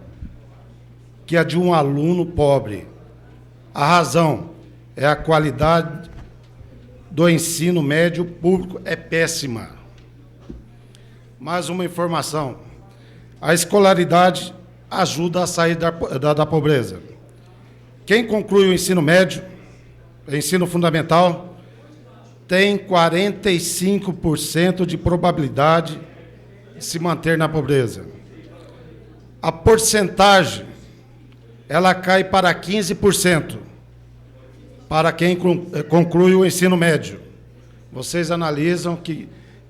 que a de um aluno pobre. A razão é a qualidade do ensino médio público é péssima. Mais uma informação. A escolaridade ajuda a sair da pobreza. Quem conclui o ensino médio, ensino fundamental, tem 45% de probabilidade de se manter na pobreza. A porcentagem, ela cai para 15% para quem conclui o ensino médio. Vocês analisam que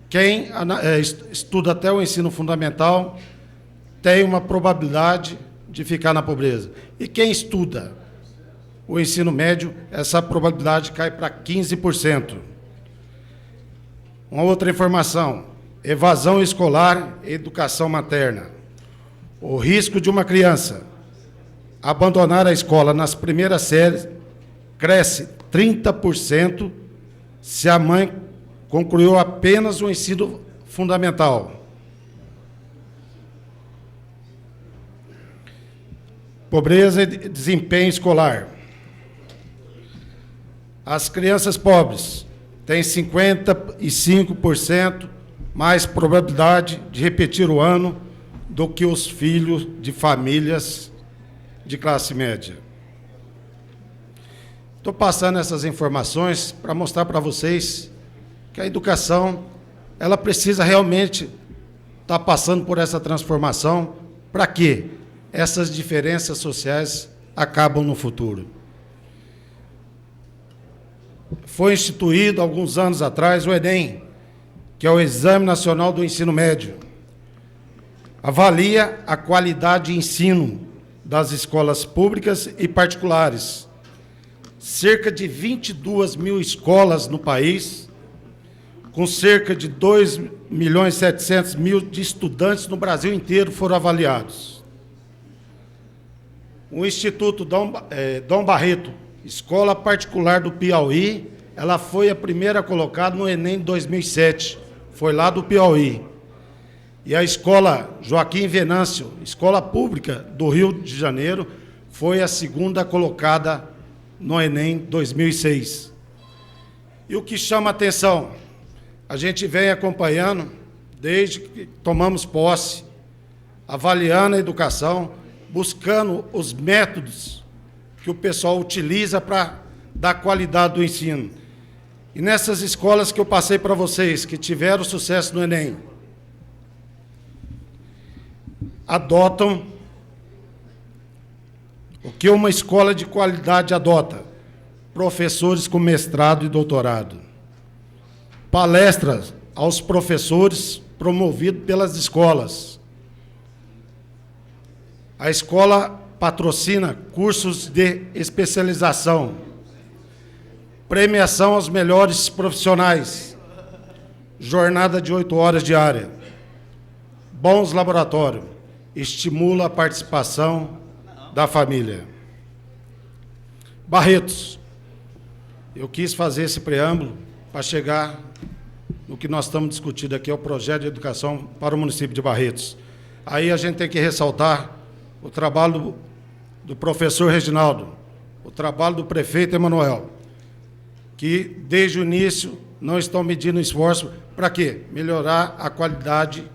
quem estuda até o ensino fundamental tem uma probabilidade de ficar na pobreza. E quem estuda o ensino médio, essa probabilidade cai para 15%. Uma outra informação, evasão escolar e educação materna. O risco de uma criança abandonar a escola nas primeiras séries cresce 30% se a mãe concluiu apenas o ensino fundamental. Pobreza e desempenho escolar. As crianças pobres têm 55% mais probabilidade de repetir o ano do que os filhos de famílias de classe média. Estou passando essas informações para mostrar para vocês que a educação, ela precisa realmente estar passando por essa transformação para que essas diferenças sociais acabam no futuro. Foi instituído, alguns anos atrás, o Enem, que é o Exame Nacional do Ensino Médio. Avalia a qualidade de ensino das escolas públicas e particulares. Cerca de 22 mil escolas no país, com cerca de 2.700.000 de estudantes no Brasil inteiro foram avaliados. O Instituto Dom Barreto, escola particular do Piauí, ela foi a primeira colocada no Enem de 2007, foi lá do Piauí. E a escola Joaquim Venâncio, escola pública do Rio de Janeiro, foi a segunda colocada no Enem 2006. E o que chama a atenção, a gente vem acompanhando, desde que tomamos posse, avaliando a educação, buscando os métodos que o pessoal utiliza para dar qualidade do ensino. E nessas escolas que eu passei para vocês, que tiveram sucesso no Enem, adotam o que uma escola de qualidade adota: professores com mestrado e doutorado, palestras aos professores promovido pelas escolas. A escola patrocina cursos de especialização, premiação aos melhores profissionais, jornada de 8 horas diária, bons laboratórios, estimula a participação da família. Barretos, eu quis fazer esse preâmbulo para chegar no que nós estamos discutindo aqui, é o projeto de educação para o município de Barretos. Aí a gente tem que ressaltar o trabalho do professor Reginaldo, o trabalho do prefeito Emanuel, que desde o início não estão medindo esforço para quê? Melhorar a qualidade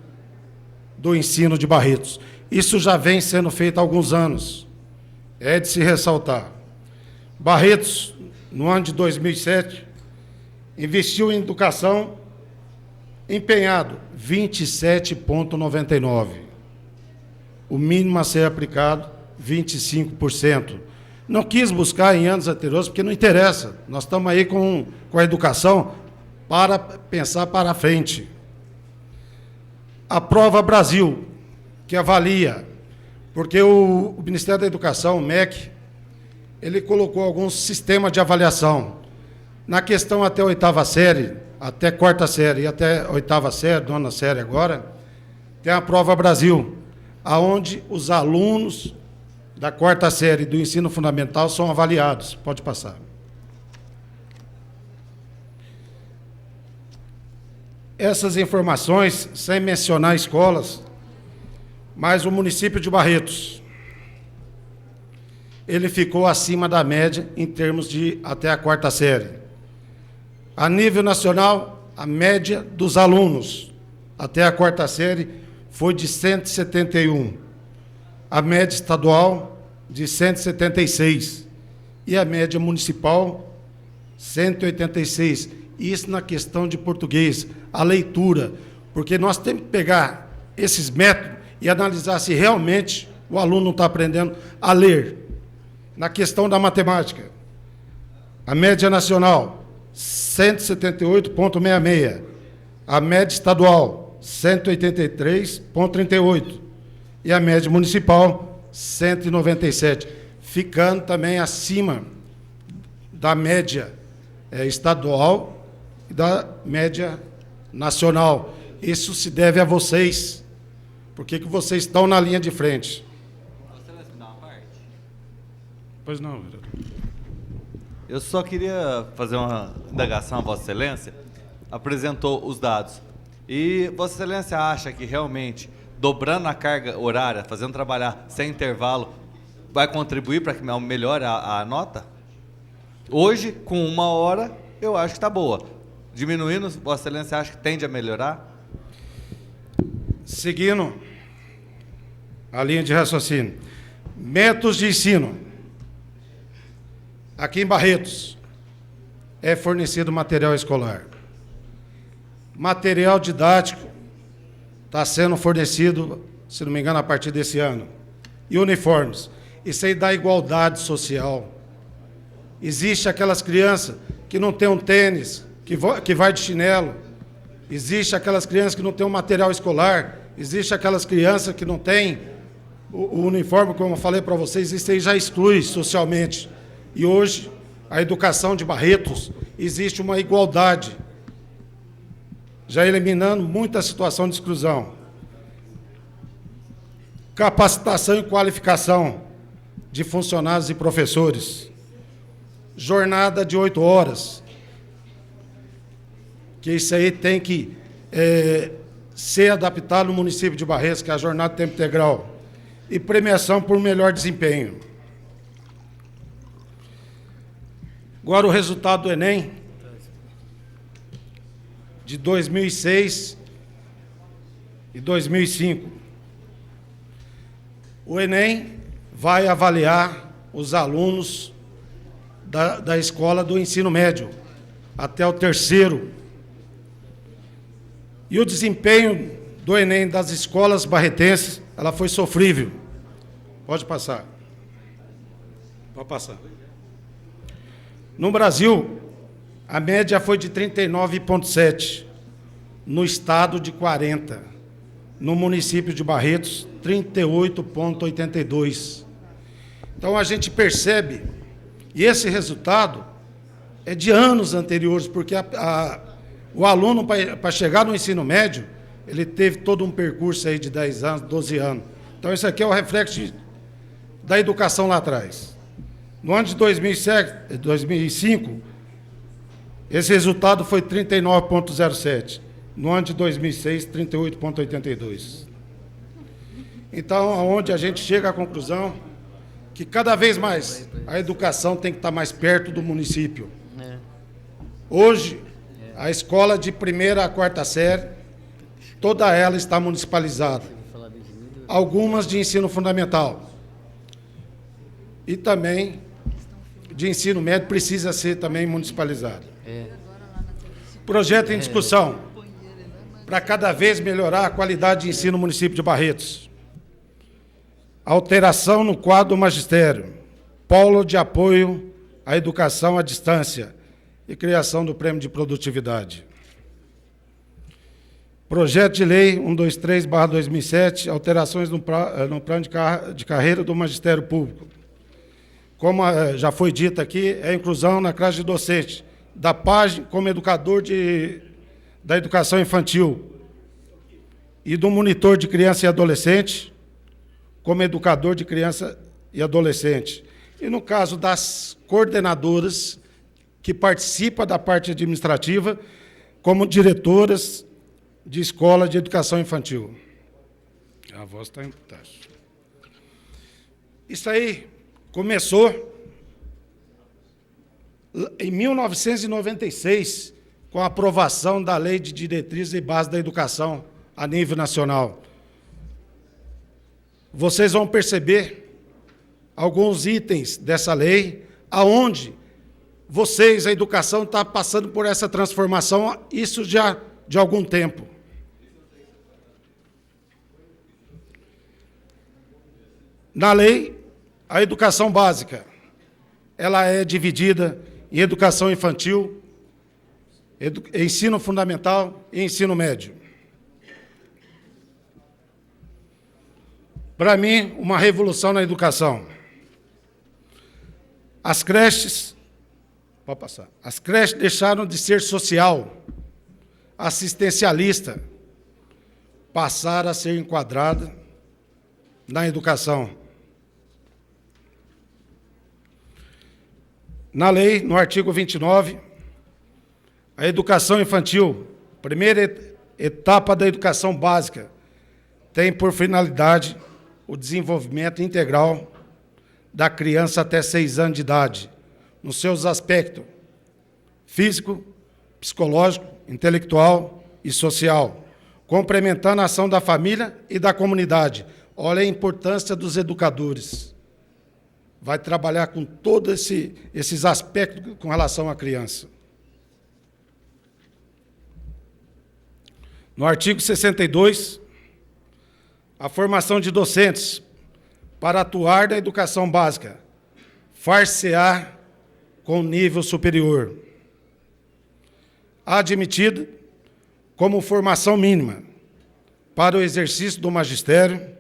do ensino de Barretos. Isso já vem sendo feito há alguns anos. É de se ressaltar. Barretos, no ano de 2007, investiu em educação empenhado 27,99%. O mínimo a ser aplicado, 25%. Não quis buscar em anos anteriores, porque não interessa. Nós estamos aí com a educação para pensar para frente. A Prova Brasil, que avalia, porque o Ministério da Educação, o MEC, ele colocou alguns sistemas de avaliação. Na questão até a 8ª série, até 4ª série e até a 8ª série, 9ª série agora, tem a Prova Brasil, aonde os alunos da 4ª série do ensino fundamental são avaliados. Pode passar. Essas informações, sem mencionar escolas, mas o município de Barretos, ele ficou acima da média em termos de até a 4ª série. A nível nacional, a média dos alunos até a 4ª série foi de 171. A média estadual, de 176. E a média municipal, 186. Isso na questão de português, a leitura. Porque nós temos que pegar esses métodos e analisar se realmente o aluno está aprendendo a ler. Na questão da matemática, a média nacional, 178,66. A média estadual, 183,38. E a média municipal, 197, ficando também acima da média estadual e da média nacional. Isso se deve a vocês, porque que vocês estão na linha de frente. Você vai dar uma parte? Pois não, vereador. Eu só queria fazer uma indagação a Vossa Excelência. Apresentou os dados. E Vossa Excelência acha que realmente, dobrando a carga horária, fazendo trabalhar sem intervalo, vai contribuir para que melhore a nota? Hoje, com 1 hora, eu acho que está boa. Diminuindo, Vossa Excelência acha que tende a melhorar? Seguindo a linha de raciocínio. Métodos de ensino. Aqui em Barretos, é fornecido material escolar. Material didático está sendo fornecido, se não me engano, a partir desse ano. E uniformes. Isso aí dá igualdade social. Existe aquelas crianças que não têm um tênis, que vai de chinelo. Existe aquelas crianças que não têm um material escolar. Existe aquelas crianças que não têm o uniforme, como eu falei para vocês. Isso aí já exclui socialmente. E hoje, a educação de Barretos, existe uma igualdade, já eliminando muita situação de exclusão. Capacitação e qualificação de funcionários e professores. Jornada de 8 horas. Que isso aí tem que ser adaptado no município de Barretos, que é a jornada de tempo integral. E premiação por melhor desempenho. Agora o resultado do Enem, de 2006 e 2005. O Enem vai avaliar os alunos da escola do ensino médio, até o 3º. E o desempenho do Enem das escolas barretenses, ela foi sofrível. Pode passar. Pode passar. No Brasil, a média foi de 39,7, no estado de 40, no município de Barretos, 38,82. Então, a gente percebe, e esse resultado é de anos anteriores, porque o aluno, para chegar no ensino médio, ele teve todo um percurso aí de 10 anos, 12 anos. Então, isso aqui é o reflexo da educação lá atrás. No ano de 2005, esse resultado foi 39,07. No ano de 2006, 38,82. Então, onde a gente chega à conclusão que cada vez mais a educação tem que estar mais perto do município. Hoje, a escola de 1ª a 4ª série, toda ela está municipalizada. Algumas de ensino fundamental. E também de ensino médio precisa ser também municipalizado. Projeto em discussão para cada vez melhorar a qualidade de ensino no município de Barretos. Alteração no quadro do magistério, polo de apoio à educação à distância e criação do prêmio de produtividade. Projeto de lei 123/2007, alterações no plano de carreira do magistério público. Como já foi dito aqui, é a inclusão na classe de docente, da página como educador da educação infantil e do monitor de criança e adolescente como educador de criança e adolescente. E no caso das coordenadoras que participam da parte administrativa como diretoras de escola de educação infantil. A voz está embaixo. Isso aí começou em 1996, com a aprovação da Lei de Diretrizes e Bases da Educação a nível nacional. Vocês vão perceber alguns itens dessa lei, aonde vocês, a educação, está passando por essa transformação, isso já de algum tempo. Na lei, a educação básica, ela é dividida em educação infantil, ensino fundamental e ensino médio. Para mim, uma revolução na educação. As creches, pode passar, as creches deixaram de ser social, assistencialista, passaram a ser enquadradas na educação. Na lei, no artigo 29, a educação infantil, primeira etapa da educação básica, tem por finalidade o desenvolvimento integral da criança até 6 anos de idade, nos seus aspectos físico, psicológico, intelectual e social, complementando a ação da família e da comunidade. Olha a importância dos educadores. Vai trabalhar com todos esses aspectos com relação à criança. No artigo 62, a formação de docentes para atuar na educação básica, far-se-á com nível superior. Admitido como formação mínima para o exercício do magistério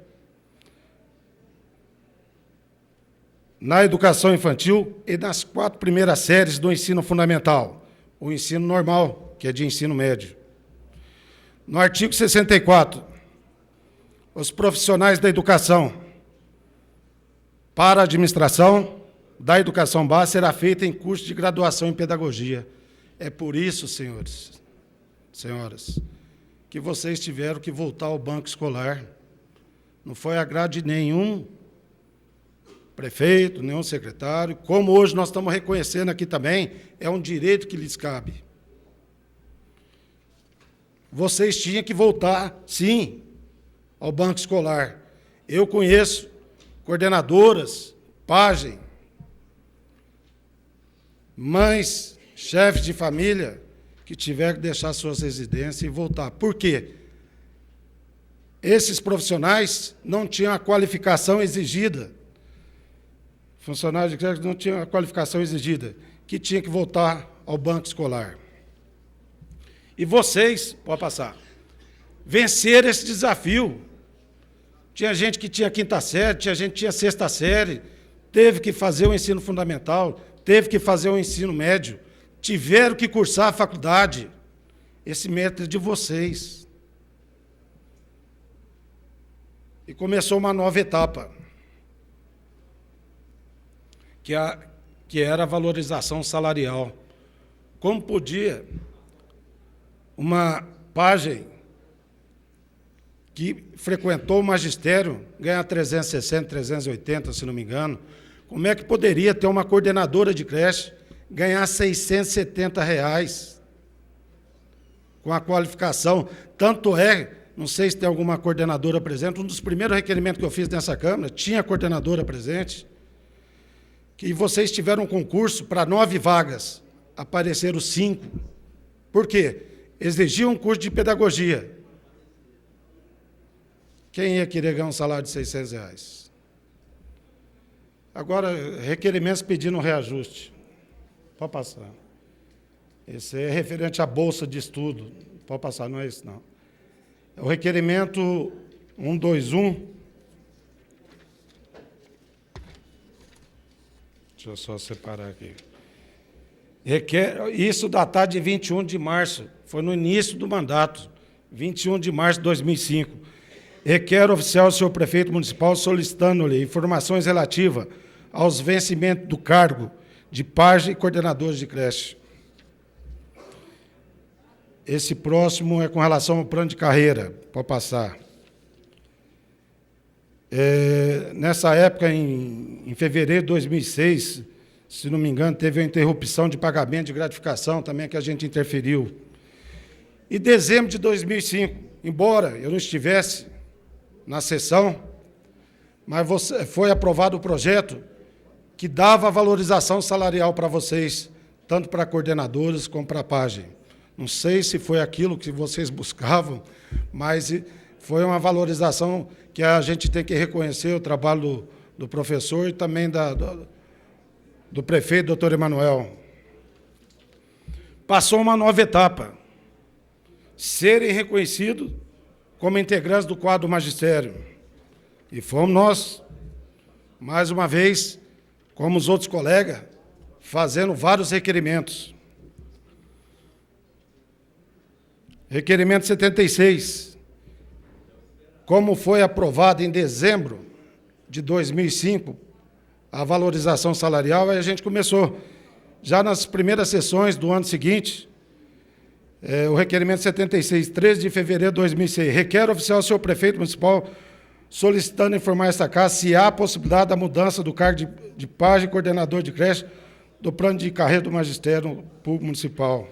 na educação infantil e nas 4 primeiras séries do ensino fundamental, o ensino normal, que é de ensino médio. No artigo 64, os profissionais da educação para a administração da educação básica será feita em curso de graduação em pedagogia. É por isso, senhores, senhoras, que vocês tiveram que voltar ao banco escolar. Não foi agrado de nenhum prefeito, nenhum secretário. Como hoje nós estamos reconhecendo aqui também, é um direito que lhes cabe. Vocês tinham que voltar, sim, ao banco escolar. Eu conheço coordenadoras, pajem, mães, chefes de família, que tiveram que deixar suas residências e voltar. Por quê? Esses profissionais não tinham a qualificação exigida. Funcionários de creche não tinham a qualificação exigida, que tinha que voltar ao banco escolar. E vocês, pode passar, venceram esse desafio. Tinha gente que tinha 5ª série, tinha gente que tinha 6ª série, teve que fazer o ensino fundamental, teve que fazer o ensino médio, tiveram que cursar a faculdade. Esse mérito é de vocês. E começou uma nova etapa, que era a valorização salarial. Como podia uma pajem que frequentou o magistério ganhar 360, 380, se não me engano, como é que poderia ter uma coordenadora de creche ganhar R$670 com a qualificação? Tanto é, não sei se tem alguma coordenadora presente, um dos primeiros requerimentos que eu fiz nessa Câmara, tinha coordenadora presente, que vocês tiveram um concurso para 9 vagas, apareceram 5. Por quê? Exigiam um curso de pedagogia. Quem ia querer ganhar um salário de R$600? Agora, requerimentos pedindo reajuste. Pode passar. Esse é referente à bolsa de estudo. Pode passar, não é isso, não. É o requerimento 121. Deixa eu só separar aqui. Isso datado de 21 de março, foi no início do mandato, 21 de março de 2005. Requer oficial ao senhor prefeito municipal solicitando-lhe informações relativas aos vencimentos do cargo de pajem e coordenadores de creche. Esse próximo é com relação ao plano de carreira, pode passar. Nessa época, em fevereiro de 2006, se não me engano, teve uma interrupção de pagamento de gratificação também, que a gente interferiu. Em dezembro de 2005, embora eu não estivesse na sessão, mas foi aprovado o projeto que dava valorização salarial para vocês, tanto para coordenadores como para a pajem. Não sei se foi aquilo que vocês buscavam, mas foi uma valorização que a gente tem que reconhecer o trabalho do professor e também do prefeito, doutor Emanuel. Passou uma nova etapa, serem reconhecidos como integrantes do quadro do magistério. E fomos nós, mais uma vez, como os outros colegas, fazendo vários requerimentos. Requerimento 76, como foi aprovado em dezembro de 2005, a valorização salarial, aí a gente começou. já nas primeiras sessões do ano seguinte, o requerimento 76, 13 de fevereiro de 2006, requer oficial ao senhor prefeito municipal solicitando informar esta casa se há possibilidade da mudança do cargo de pajem e coordenador de creche do plano de carreira do magistério público municipal.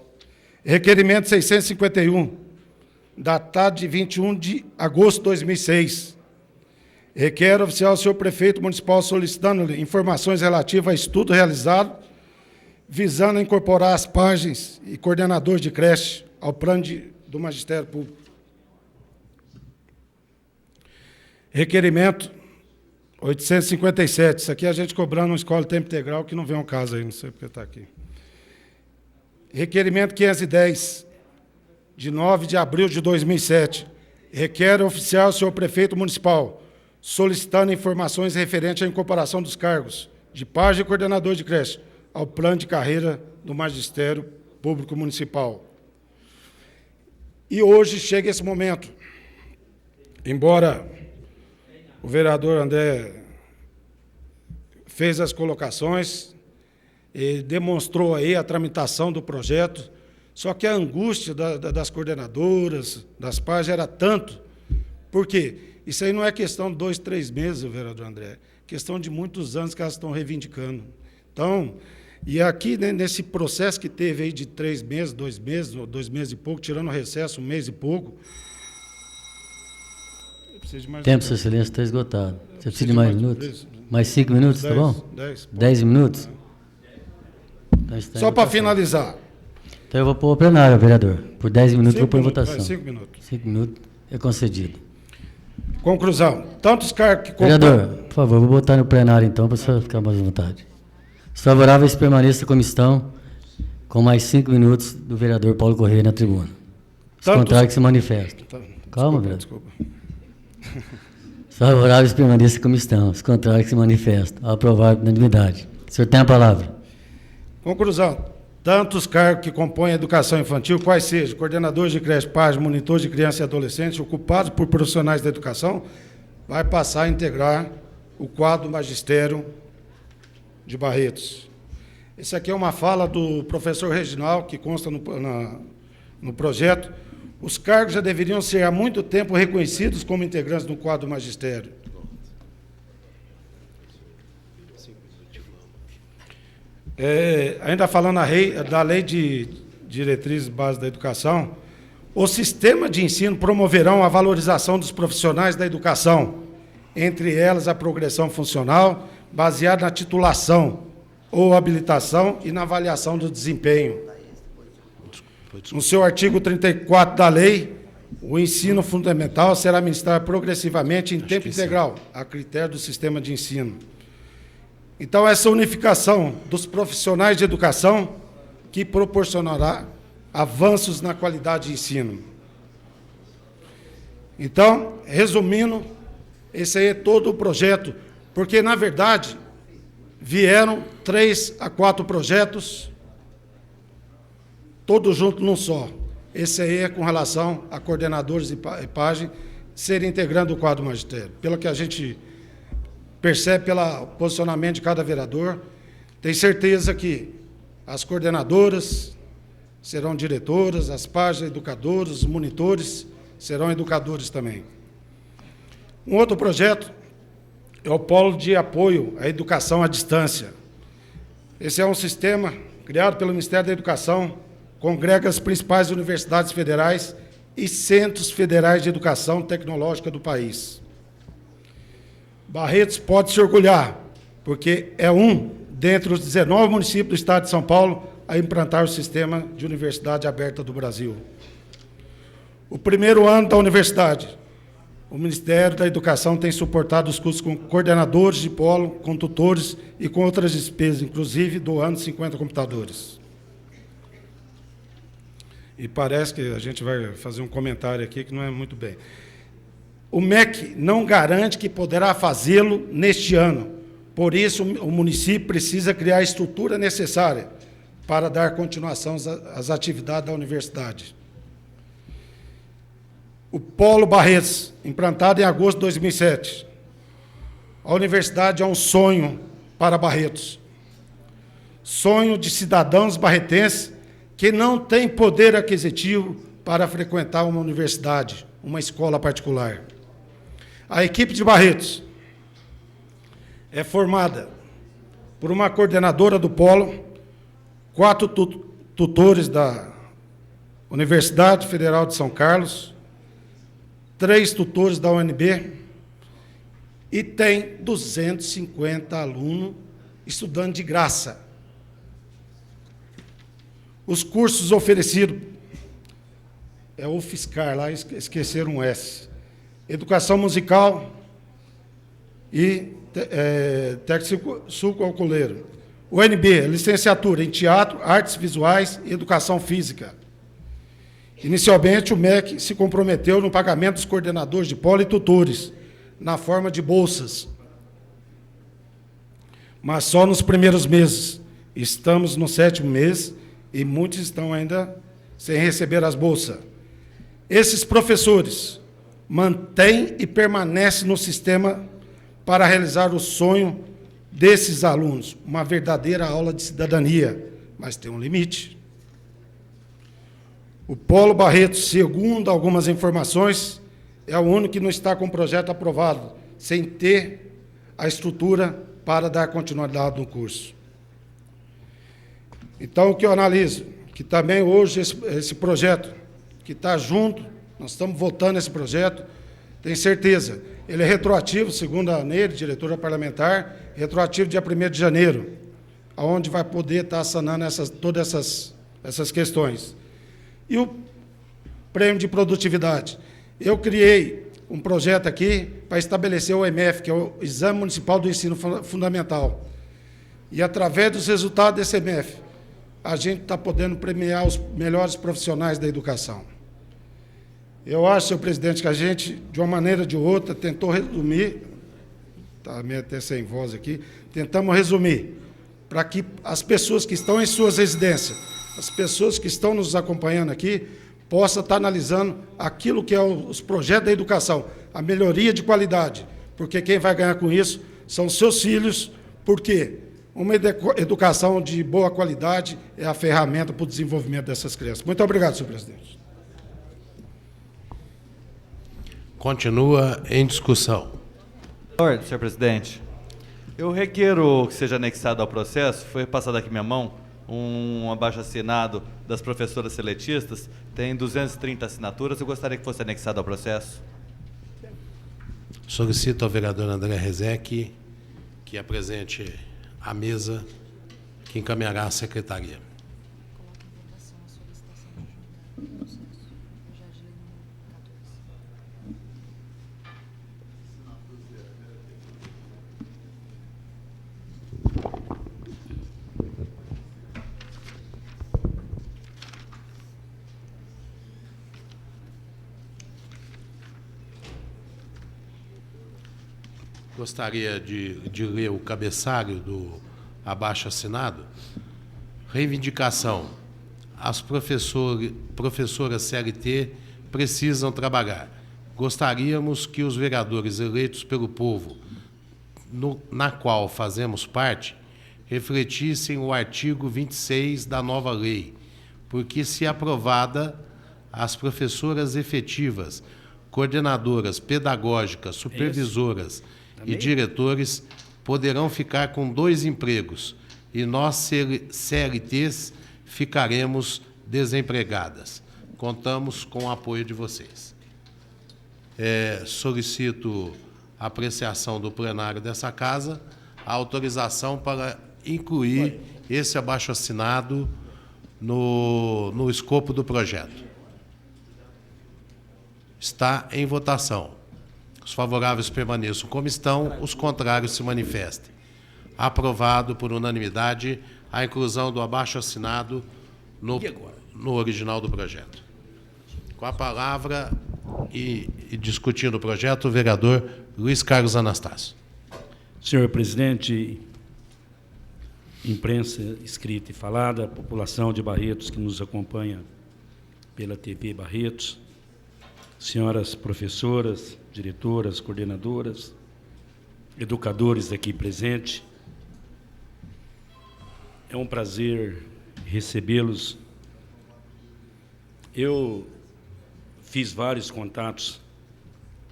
Requerimento 651, datado de 21 de agosto de 2006. Requer oficial ao senhor prefeito municipal solicitando informações relativas a estudo realizado, visando incorporar as pajens e coordenadores de creche ao plano do magistério público. Requerimento 857. Isso aqui é a gente cobrando uma escola de tempo integral, que não vem ao caso aí, não sei porque está aqui. Requerimento 510, de 9 de abril de 2007. Requer oficial ao senhor prefeito municipal, solicitando informações referentes à incorporação dos cargos de pajem e coordenador de creche ao plano de carreira do magistério público municipal. E hoje chega esse momento. Embora o vereador André fez as colocações e demonstrou aí a tramitação do projeto, só que a angústia das coordenadoras, das páginas, era tanto, porque isso aí não é questão de 2, 3 meses, vereador André, é questão de muitos anos que elas estão reivindicando. Então, e aqui, né, nesse processo que teve aí de 3 meses, 2 meses, ou 2 meses e pouco, tirando o recesso, 1 mês e pouco, tempo, Sua Excelência, está esgotado. Você precisa de mais minutos? Mais 5 minutos, 10, tá bom? 10 minutos? Então, só para finalizar. Então eu vou pôr o plenário, vereador. Por 10 minutos eu vou pôr em votação. 5 minutos. 5 minutos é concedido. Conclusão. Tantos cargos que... Vereador, por favor, vou botar no plenário então, para você ficar mais à vontade. Os favoráveis permaneçam como estão, com mais 5 minutos do vereador Paulo Correia na tribuna. Os contrários que se manifestam. Calma, vereador. Desculpa. Os favoráveis permaneçam como estão, os contrários que se manifestam. Ao aprovar por unanimidade. O senhor tem a palavra. Conclusão. Tantos cargos que compõem a educação infantil, quais sejam coordenadores de creche, pais, monitores de crianças e adolescentes, ocupados por profissionais da educação, vai passar a integrar o quadro do magistério de Barretos. Essa aqui é uma fala do professor Reginaldo, que consta no projeto. Os cargos já deveriam ser há muito tempo reconhecidos como integrantes do quadro do magistério. Ainda falando da Lei de Diretrizes Básicas da Educação, o sistema de ensino promoverão a valorização dos profissionais da educação, entre elas a progressão funcional, baseada na titulação ou habilitação e na avaliação do desempenho. No seu artigo 34 da lei, o ensino fundamental será ministrado progressivamente em tempo integral, a critério do sistema de ensino. Então, essa unificação dos profissionais de educação que proporcionará avanços na qualidade de ensino. Então, resumindo, esse aí é todo o projeto, porque, na verdade, vieram 3 a 4 projetos, todos juntos num só. Esse aí é com relação a coordenadores e pajem serem integrantes do quadro do magistério. Pelo que a gente percebe pelo posicionamento de cada vereador, tem certeza que as coordenadoras serão diretoras, as páginas educadoras, os monitores serão educadores também. Um outro projeto é o Polo de Apoio à Educação à Distância. Esse é um sistema criado pelo Ministério da Educação, congrega as principais universidades federais e centros federais de educação tecnológica do país. Barretos pode se orgulhar, porque é um dentre os 19 municípios do estado de São Paulo a implantar o sistema de universidade aberta do Brasil. O primeiro ano da universidade, o Ministério da Educação tem suportado os custos com coordenadores de polo, com tutores e com outras despesas, inclusive doando 50 computadores. E parece que a gente vai fazer um comentário aqui que não é muito bem. O MEC não garante que poderá fazê-lo neste ano. Por isso, o município precisa criar a estrutura necessária para dar continuação às atividades da universidade. O Polo Barretos, implantado em agosto de 2007. A universidade é um sonho para Barretos. sonho de cidadãos barretenses que não têm poder aquisitivo para frequentar uma universidade, uma escola particular. A equipe de Barretos é formada por uma coordenadora do polo, 4 tutores da Universidade Federal de São Carlos, 3 tutores da UNB e tem 250 alunos estudando de graça. Os cursos oferecidos é o UFSCar, lá esqueceram um S. Educação musical e técnico suco-alcooleiro. UNB, licenciatura em teatro, artes visuais e educação física. Inicialmente, o MEC se comprometeu no pagamento dos coordenadores de polo e tutores, na forma de bolsas. Mas só nos primeiros meses. Estamos no 7º mês e muitos estão ainda sem receber as bolsas. Esses professores mantêm e permanecem no sistema para realizar o sonho desses alunos, uma verdadeira aula de cidadania, mas tem um limite. O Polo Barretos, segundo algumas informações, é o único que não está com o projeto aprovado, sem ter a estrutura para dar continuidade no curso. Então, o que eu analiso, que também hoje esse projeto, que está junto, nós estamos votando esse projeto, tenho certeza, ele é retroativo, segundo a Neide, diretora parlamentar, retroativo dia 1º de janeiro, onde vai poder estar sanando todas essas questões. E o prêmio de produtividade. Eu criei um projeto aqui para estabelecer o EMF, que é o Exame Municipal do Ensino Fundamental. E, através dos resultados desse EMF, a gente está podendo premiar os melhores profissionais da educação. Eu acho, senhor presidente, que a gente, de uma maneira ou de outra, tentou resumir, está meio até sem voz aqui, tentamos resumir, para que as pessoas que estão em suas residências, as pessoas que estão nos acompanhando aqui, possam estar analisando aquilo que é os projetos da educação, a melhoria de qualidade, porque quem vai ganhar com isso são seus filhos, porque uma educação de boa qualidade é a ferramenta para o desenvolvimento dessas crianças. Muito obrigado, senhor presidente. Continua em discussão. Senhor presidente, eu requeiro que seja anexado ao processo, foi passado aqui minha mão, um abaixo-assinado das professoras seletistas, tem 230 assinaturas, eu gostaria que fosse anexado ao processo. Solicito ao vereador André Rezec que apresente à mesa, que encaminhará à secretaria. Gostaria de ler o cabeçalho do abaixo-assinado. Reivindicação. As professoras CLT precisam trabalhar. Gostaríamos que os vereadores eleitos pelo povo, na qual fazemos parte, refletissem o artigo 26 da nova lei, porque, se aprovada, as professoras efetivas, coordenadoras pedagógicas, supervisoras e diretores poderão ficar com 2 empregos e nós, CLTs, ficaremos desempregadas. Contamos com o apoio de vocês. Solicito a apreciação do plenário dessa casa, a autorização para incluir esse abaixo-assinado no escopo do projeto. Está em votação. Os favoráveis permaneçam como estão, os contrários se manifestem. Aprovado por unanimidade a inclusão do abaixo-assinado no original do projeto. Com a palavra e discutindo o projeto, o vereador Luiz Carlos Anastácio. Senhor presidente, imprensa escrita e falada, população de Barretos que nos acompanha pela TV Barretos, senhoras professoras, diretoras, coordenadoras, educadores aqui presentes, É um prazer recebê-los. Eu fiz vários contatos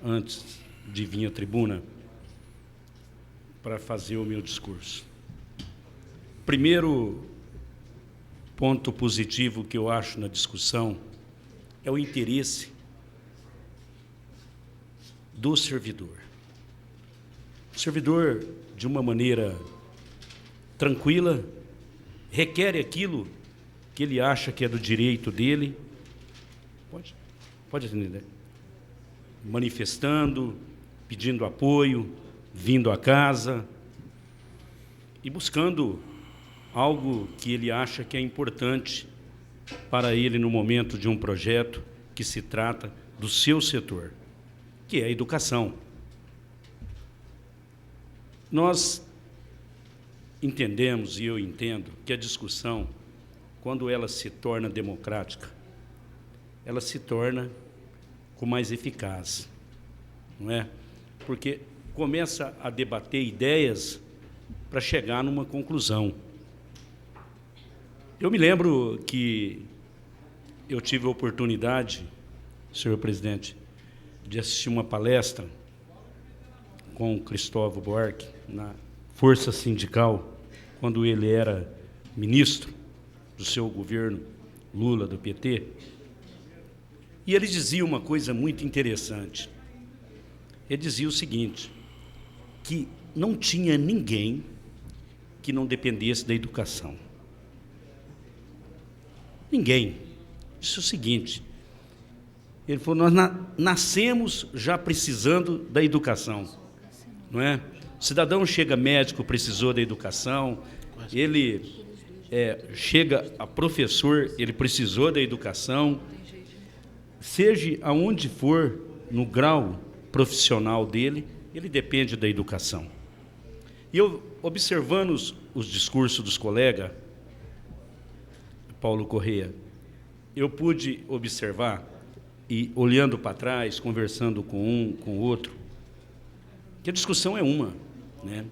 antes de vir à tribuna para fazer o meu discurso. Primeiro ponto positivo que eu acho na discussão é o interesse do servidor. O servidor, de uma maneira tranquila, requer aquilo que ele acha que é do direito dele. Pode atender. Manifestando, pedindo apoio, vindo à casa e buscando algo que ele acha que é importante para ele no momento de um projeto que se trata do seu setor, que é a educação. Nós entendemos, e eu entendo, que a discussão, quando ela se torna democrática, ela se torna com mais eficaz, não é? Porque começa a debater ideias para chegar numa conclusão. Eu me lembro que eu tive a oportunidade, senhor presidente, de assistir uma palestra com o Cristóvão Buarque, na Força Sindical, quando ele era ministro do seu governo Lula, do PT, e ele dizia uma coisa muito interessante. Ele dizia o seguinte, que não tinha ninguém que não dependesse da educação. Ninguém. Isso é o seguinte, ele falou, nós nascemos já precisando da educação, não é? O cidadão chega médico, precisou da educação, ele chega a professor, ele precisou da educação, seja aonde for, no grau profissional dele, ele depende da educação. E eu, observando os discursos dos colegas, Paulo Corrêa, eu pude observar, e olhando para trás, conversando com um, com o outro, que a discussão é uma, né?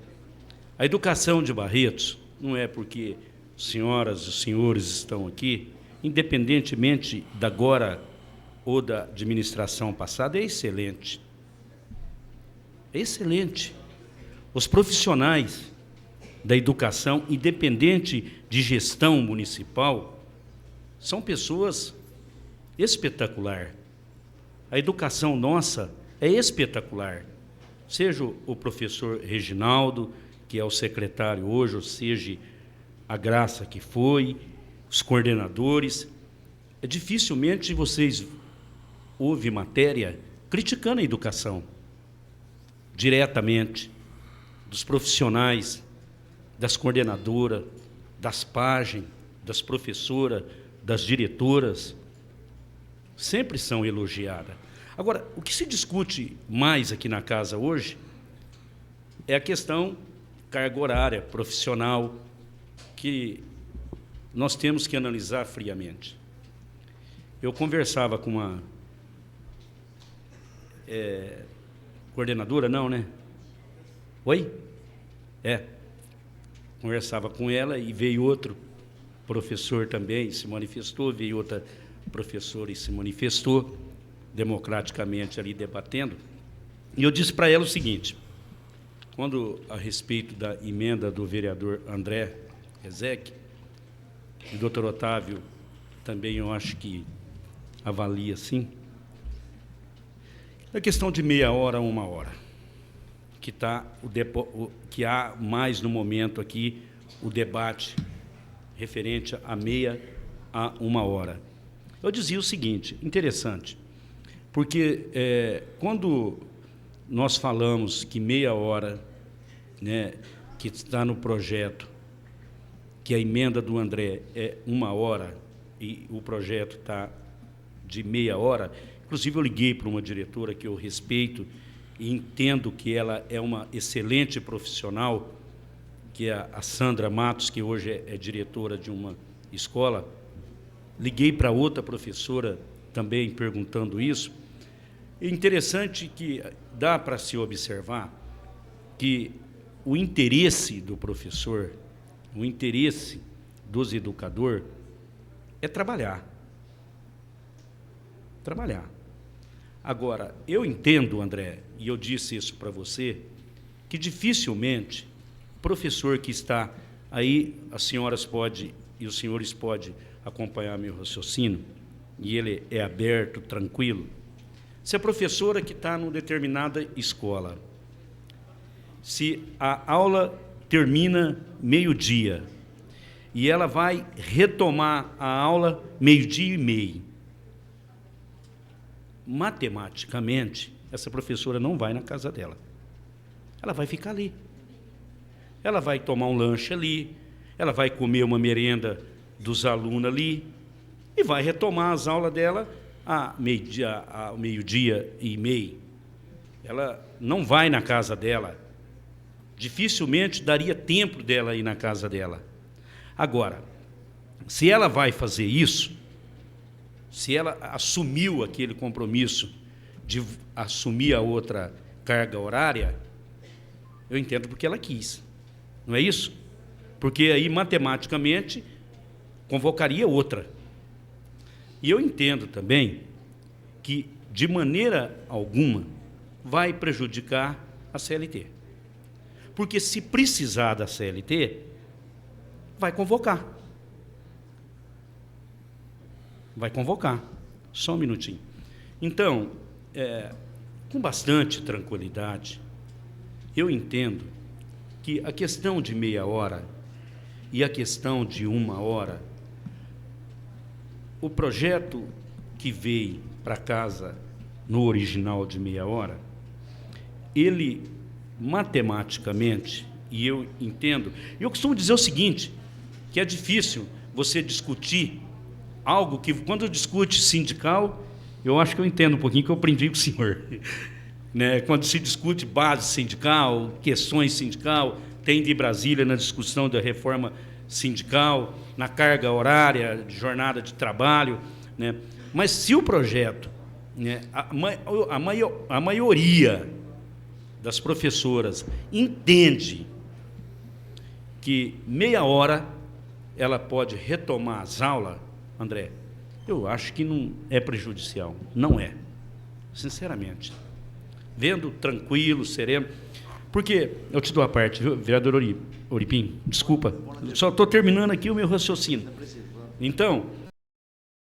A educação de Barretos não é porque senhoras e senhores estão aqui, independentemente da agora ou da administração passada, é excelente. É excelente. Os profissionais da educação, independente de gestão municipal, são pessoas espetaculares. A educação nossa é espetacular. Seja o professor Reginaldo, que é o secretário hoje, ou seja, a Graça que foi, os coordenadores, dificilmente vocês ouvem matéria criticando a educação, diretamente, dos profissionais, das coordenadoras, das páginas, das professoras, das diretoras, sempre são elogiadas. Agora, o que se discute mais aqui na casa hoje é a questão carga horária, profissional, que nós temos que analisar friamente. Eu conversava com uma coordenadora, não, né? Oi? Conversava com ela e veio outro professor também, se manifestou, veio outra professora e se manifestou, democraticamente ali debatendo, e eu disse para ela o seguinte, quando a respeito da emenda do vereador André Rezec, e o doutor Otávio também eu acho que avalia assim, a questão de meia hora a 1 hora, que há mais no momento aqui o debate referente a meia a 1 hora. Eu dizia o seguinte, interessante, porque quando nós falamos que meia hora, né, que está no projeto, que a emenda do André é 1 hora e o projeto está de meia hora, inclusive eu liguei para uma diretora que eu respeito e entendo que ela é uma excelente profissional, que é a Sandra Matos, que hoje é diretora de uma escola. Liguei para outra professora também perguntando isso. É interessante que dá para se observar que o interesse do professor, o interesse dos educadores é trabalhar. Trabalhar. Agora, eu entendo, André, e eu disse isso para você, que dificilmente o professor que está aí, as senhoras podem e os senhores podem acompanhar meu raciocínio, e ele é aberto, tranquilo. Se a professora que está numa determinada escola, se a aula termina meio-dia e ela vai retomar a aula meio-dia e meio, matematicamente, essa professora não vai na casa dela. Ela vai ficar ali. Ela vai tomar um lanche ali, ela vai comer uma merenda dos alunos ali e vai retomar as aulas dela a meio-dia e meio. Ela não vai na casa dela. Dificilmente daria tempo dela ir na casa dela. Agora, se ela vai fazer isso, se ela assumiu aquele compromisso de assumir a outra carga horária, eu entendo porque ela quis. Não é isso? Porque aí, matematicamente, convocaria outra. E eu entendo também que, de maneira alguma, vai prejudicar a CLT. Porque, se precisar da CLT, vai convocar. Vai convocar. Só um minutinho. Então, com bastante tranquilidade, eu entendo que a questão de meia hora e a questão de 1 hora, o projeto que veio para casa no original de meia hora, ele matematicamente, e eu entendo, eu costumo dizer o seguinte, que é difícil você discutir algo que, quando discute sindical, eu acho que eu entendo um pouquinho, que eu aprendi com o senhor. Né? Quando se discute base sindical, questões sindical, tem de Brasília na discussão da reforma sindical, na carga horária, de jornada de trabalho, né? Mas se o projeto, né, a maioria das professoras entende que meia hora ela pode retomar as aulas, André, eu acho que não é prejudicial, não é, sinceramente. Vendo tranquilo, sereno, porque, eu te dou a parte, viu, vereador Oripim, desculpa, só estou terminando aqui o meu raciocínio. Então,